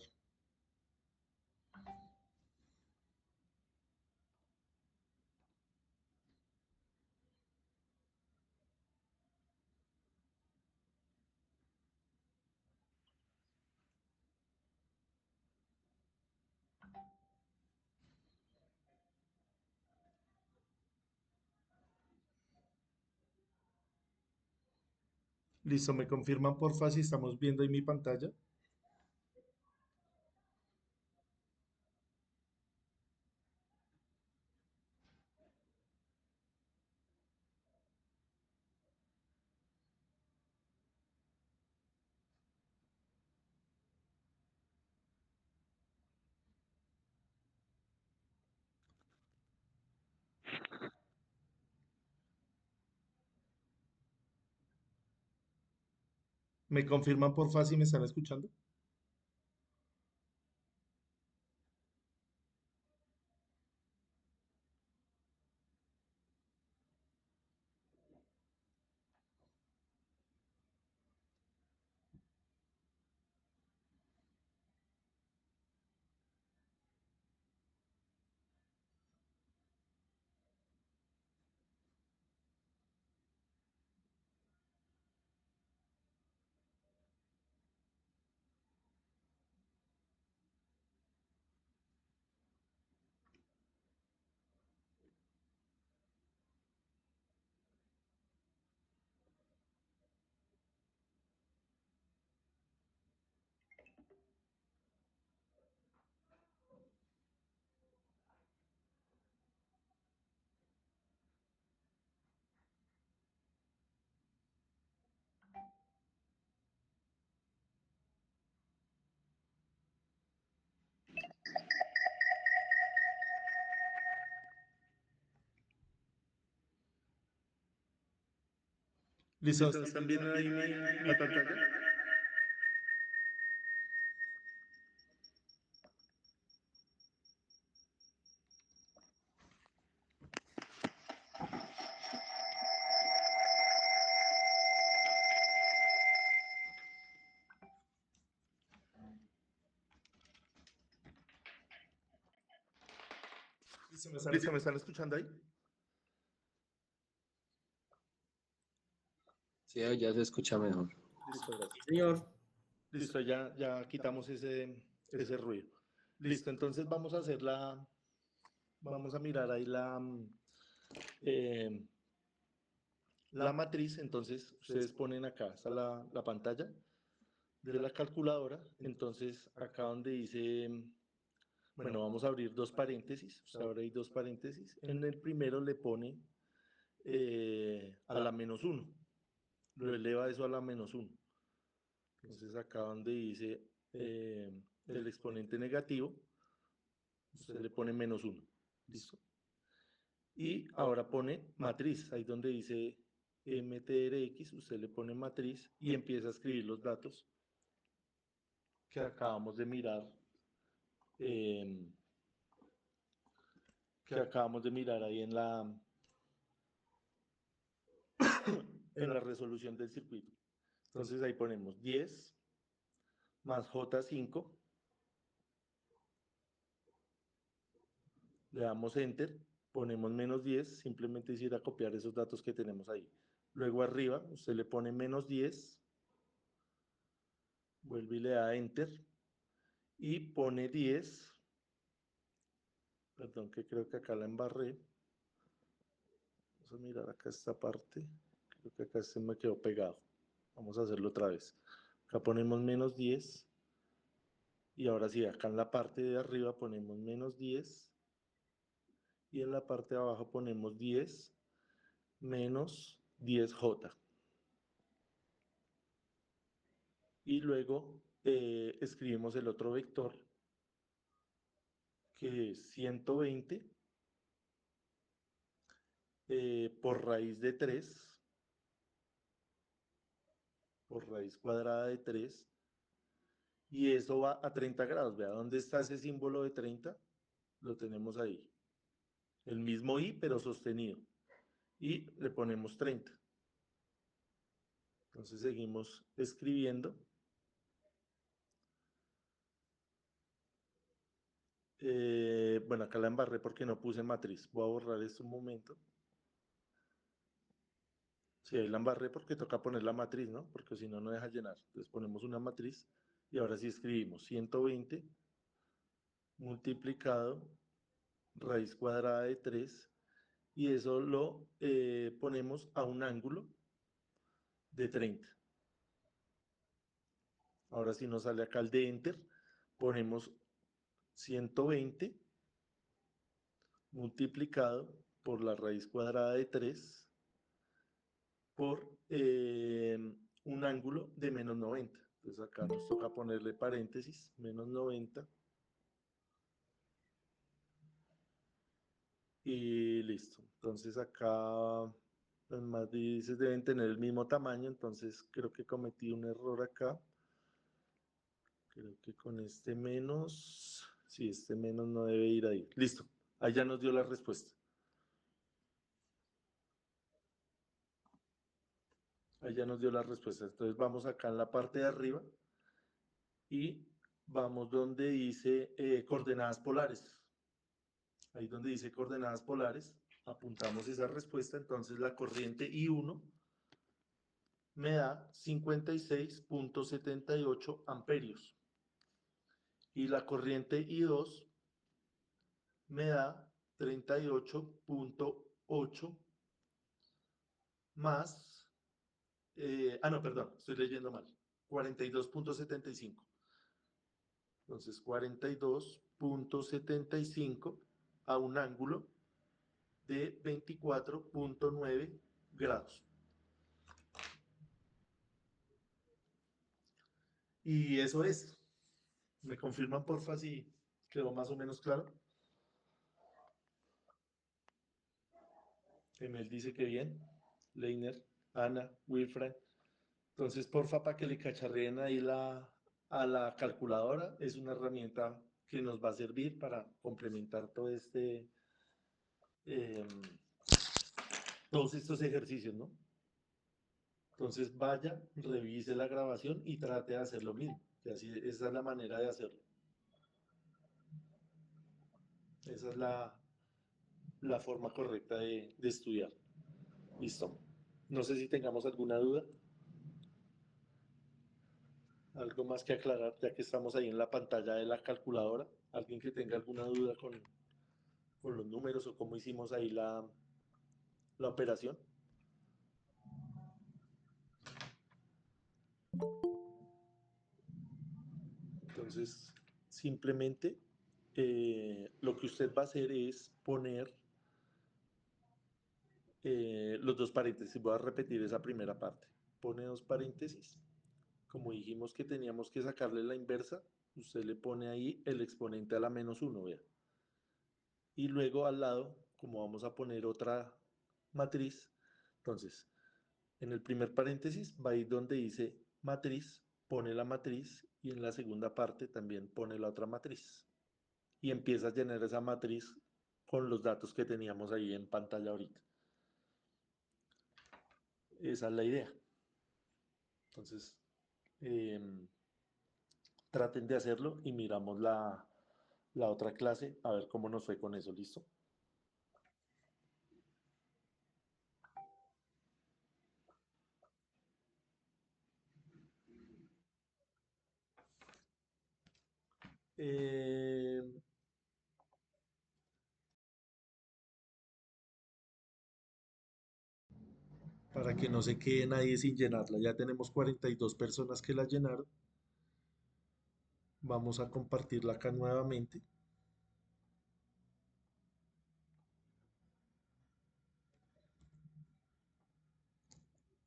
A: Listo, ¿me confirman porfa si estamos viendo ahí mi pantalla? ¿Me confirman porfa si me están escuchando? Listo, ¿están viendo ahí la pantalla? Listo, ¿me están escuchando ahí?
L: Sí, ya se escucha mejor.
A: Listo, gracias.
K: Señor.
A: Listo, ya quitamos ese ruido. Listo, entonces vamos a vamos a mirar ahí eh, la matriz. Entonces, ustedes ponen acá, está la pantalla de la calculadora. Entonces, acá donde dice, bueno, vamos a abrir dos paréntesis. Usted abre ahí dos paréntesis. En el primero le pone a la -1. Lo eleva eso a la -1. Entonces, acá donde dice el exponente negativo, usted le pone -1. ¿Listo? Y ahora pone matriz, ahí donde dice MTRX, usted le pone matriz y empieza a escribir los datos que acabamos de mirar, eh, ahí en la resolución del circuito. Entonces ahí ponemos 10 más J5, le damos Enter, ponemos -10, simplemente es ir a copiar esos datos que tenemos ahí. Luego arriba usted le pone -10, vuelve y le da Enter, y pone 10, perdón que creo que acá la embarré, vamos a mirar acá esta parte, creo que acá se me quedó pegado, vamos a hacerlo otra vez. Acá ponemos -10, y ahora sí, acá en la parte de arriba ponemos -10, y en la parte de abajo ponemos 10 menos 10J. Y luego escribimos el otro vector, que es 120 por raíz de 3, por raíz cuadrada de 3, y eso va a 30 grados. Vea, ¿dónde está ese símbolo de 30? Lo tenemos ahí. El mismo I, pero sostenido. Y le ponemos 30. Entonces seguimos escribiendo. Bueno, acá la embarré porque no puse matriz. Voy a borrar esto un momento. Sí, ahí la embarré porque toca poner la matriz, ¿no? Porque si no, no deja llenar. Entonces ponemos una matriz y ahora sí escribimos 120 multiplicado raíz cuadrada de 3, y eso lo ponemos a un ángulo de 30. Ahora sí nos sale acá el de Enter, ponemos 120 multiplicado por la raíz cuadrada de 3 por un ángulo de -90. Entonces acá nos toca ponerle paréntesis, -90. Y listo. Entonces acá las matrices deben tener el mismo tamaño, entonces creo que cometí un error acá. Creo que con este menos, sí, este menos no debe ir ahí. Listo, ahí ya nos dio la respuesta. Ahí ya nos dio la respuesta. Entonces vamos acá en la parte de arriba y vamos donde dice coordenadas polares. Ahí donde dice coordenadas polares, apuntamos esa respuesta. Entonces la corriente I1 me da 56.78 amperios. Y la corriente I2 me da 38.8 más, no, perdón, estoy leyendo mal, 42.75. Entonces, 42.75 a un ángulo de 24.9 grados. Y eso es. ¿Me confirman, porfa, si quedó más o menos claro? Emel dice que bien. Leiner. Ana, Wilfred. Entonces, porfa, para que le cacharreen ahí a la calculadora, es una herramienta que nos va a servir para complementar em, todos estos ejercicios, ¿no? Entonces, vaya, revise la grabación y trate de hacer lo mismo. Que así, esa es la manera de hacerlo. Esa es la forma correcta de estudiar. Listo. No sé si tengamos alguna duda. Algo más que aclarar, ya que estamos ahí en la pantalla de la calculadora. ¿Alguien que tenga alguna duda con los números o cómo hicimos ahí la operación? Entonces, simplemente lo que usted va a hacer es poner los dos paréntesis. Voy a repetir esa primera parte. Pone dos paréntesis. Como dijimos que teníamos que sacarle la inversa, usted le pone ahí el exponente a la -1, vea. Y luego al lado, como vamos a poner otra matriz, entonces, en el primer paréntesis va a ir donde dice matriz, pone la matriz y en la segunda parte también pone la otra matriz. Y empieza a llenar esa matriz con los datos que teníamos ahí en pantalla ahorita. Esa es la idea. Entonces, traten de hacerlo y miramos la otra clase a ver cómo nos fue con eso. ¿Listo? Para que no se quede nadie sin llenarla. Ya tenemos 42 personas que la llenaron. Vamos a compartirla acá nuevamente.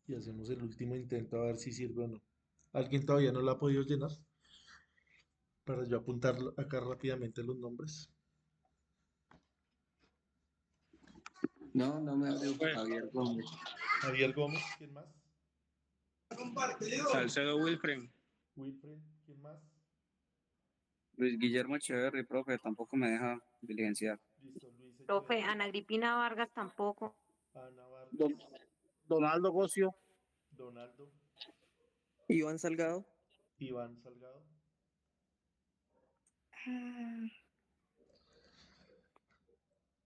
A: Y hacemos el último intento a ver si sirve o no. ¿Alguien todavía no la ha podido llenar? Para yo apuntar acá rápidamente los nombres.
L: No, no me abrió Javier Gómez.
A: Javier Gómez, ¿quién más?
H: Salcedo Wilfred.
A: Wilfred, ¿quién más?
H: Luis Guillermo Echeverry, profe, tampoco me deja diligenciar.
A: Listo, Luis
E: Profe,
A: Echeverri.
E: Ana Agripina Vargas tampoco.
A: Ana Vargas.
M: Donaldo Gocio.
A: Donaldo.
M: Iván Salgado.
A: Iván Salgado.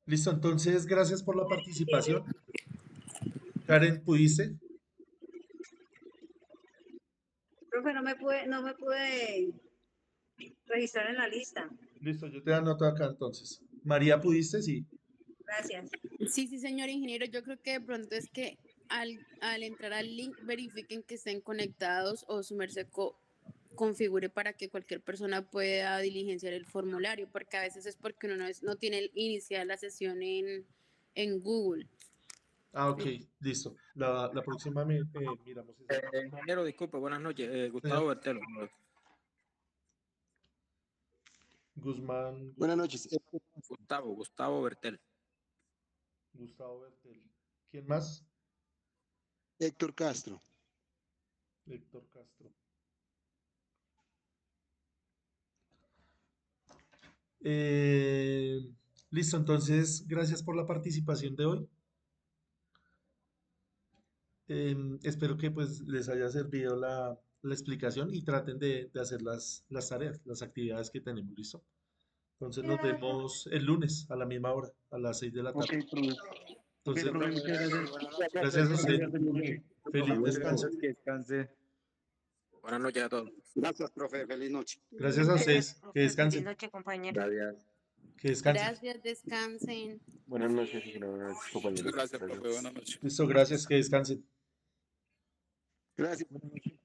A: Listo, entonces, gracias por la participación. Karen, ¿pudiste?
E: Profe, no me pude registrar en la lista.
A: Listo, yo te anoto acá entonces. María, ¿pudiste? Sí.
E: Gracias.
N: Sí, señor ingeniero, yo creo que de pronto es que al entrar al link verifiquen que estén conectados o su merced configure para que cualquier persona pueda diligenciar el formulario, porque a veces es porque uno no tiene iniciada la sesión en Google.
A: Ah, ok, listo. La próxima miramos esa.
M: Ingeniero, disculpe, buenas noches. Gustavo Bertelo.
A: Guzmán.
O: Buenas noches.
M: Gustavo Bertel.
A: Gustavo Bertel. ¿Quién más?
O: Héctor Castro.
A: Héctor Castro. Listo, entonces, gracias por la participación de hoy. Espero que pues les haya servido la explicación y traten de hacer las tareas, las actividades que tenemos, ¿listo? Entonces nos vemos el lunes a la misma hora, a las 6 de la tarde. Entonces, gracias a usted. Feliz descanso.
M: Que descanse. Buenas noches a todos.
O: Gracias, profe. Feliz noche.
A: Gracias a ustedes. Que descansen.
E: Feliz noche, compañero.
L: Gracias.
A: Que descansen.
N: Gracias, descansen.
L: Buenas noches, compañeros.
M: Gracias, profe. Buenas noches.
A: Listo, gracias. Que descansen.
O: Gracias. Buenas noches.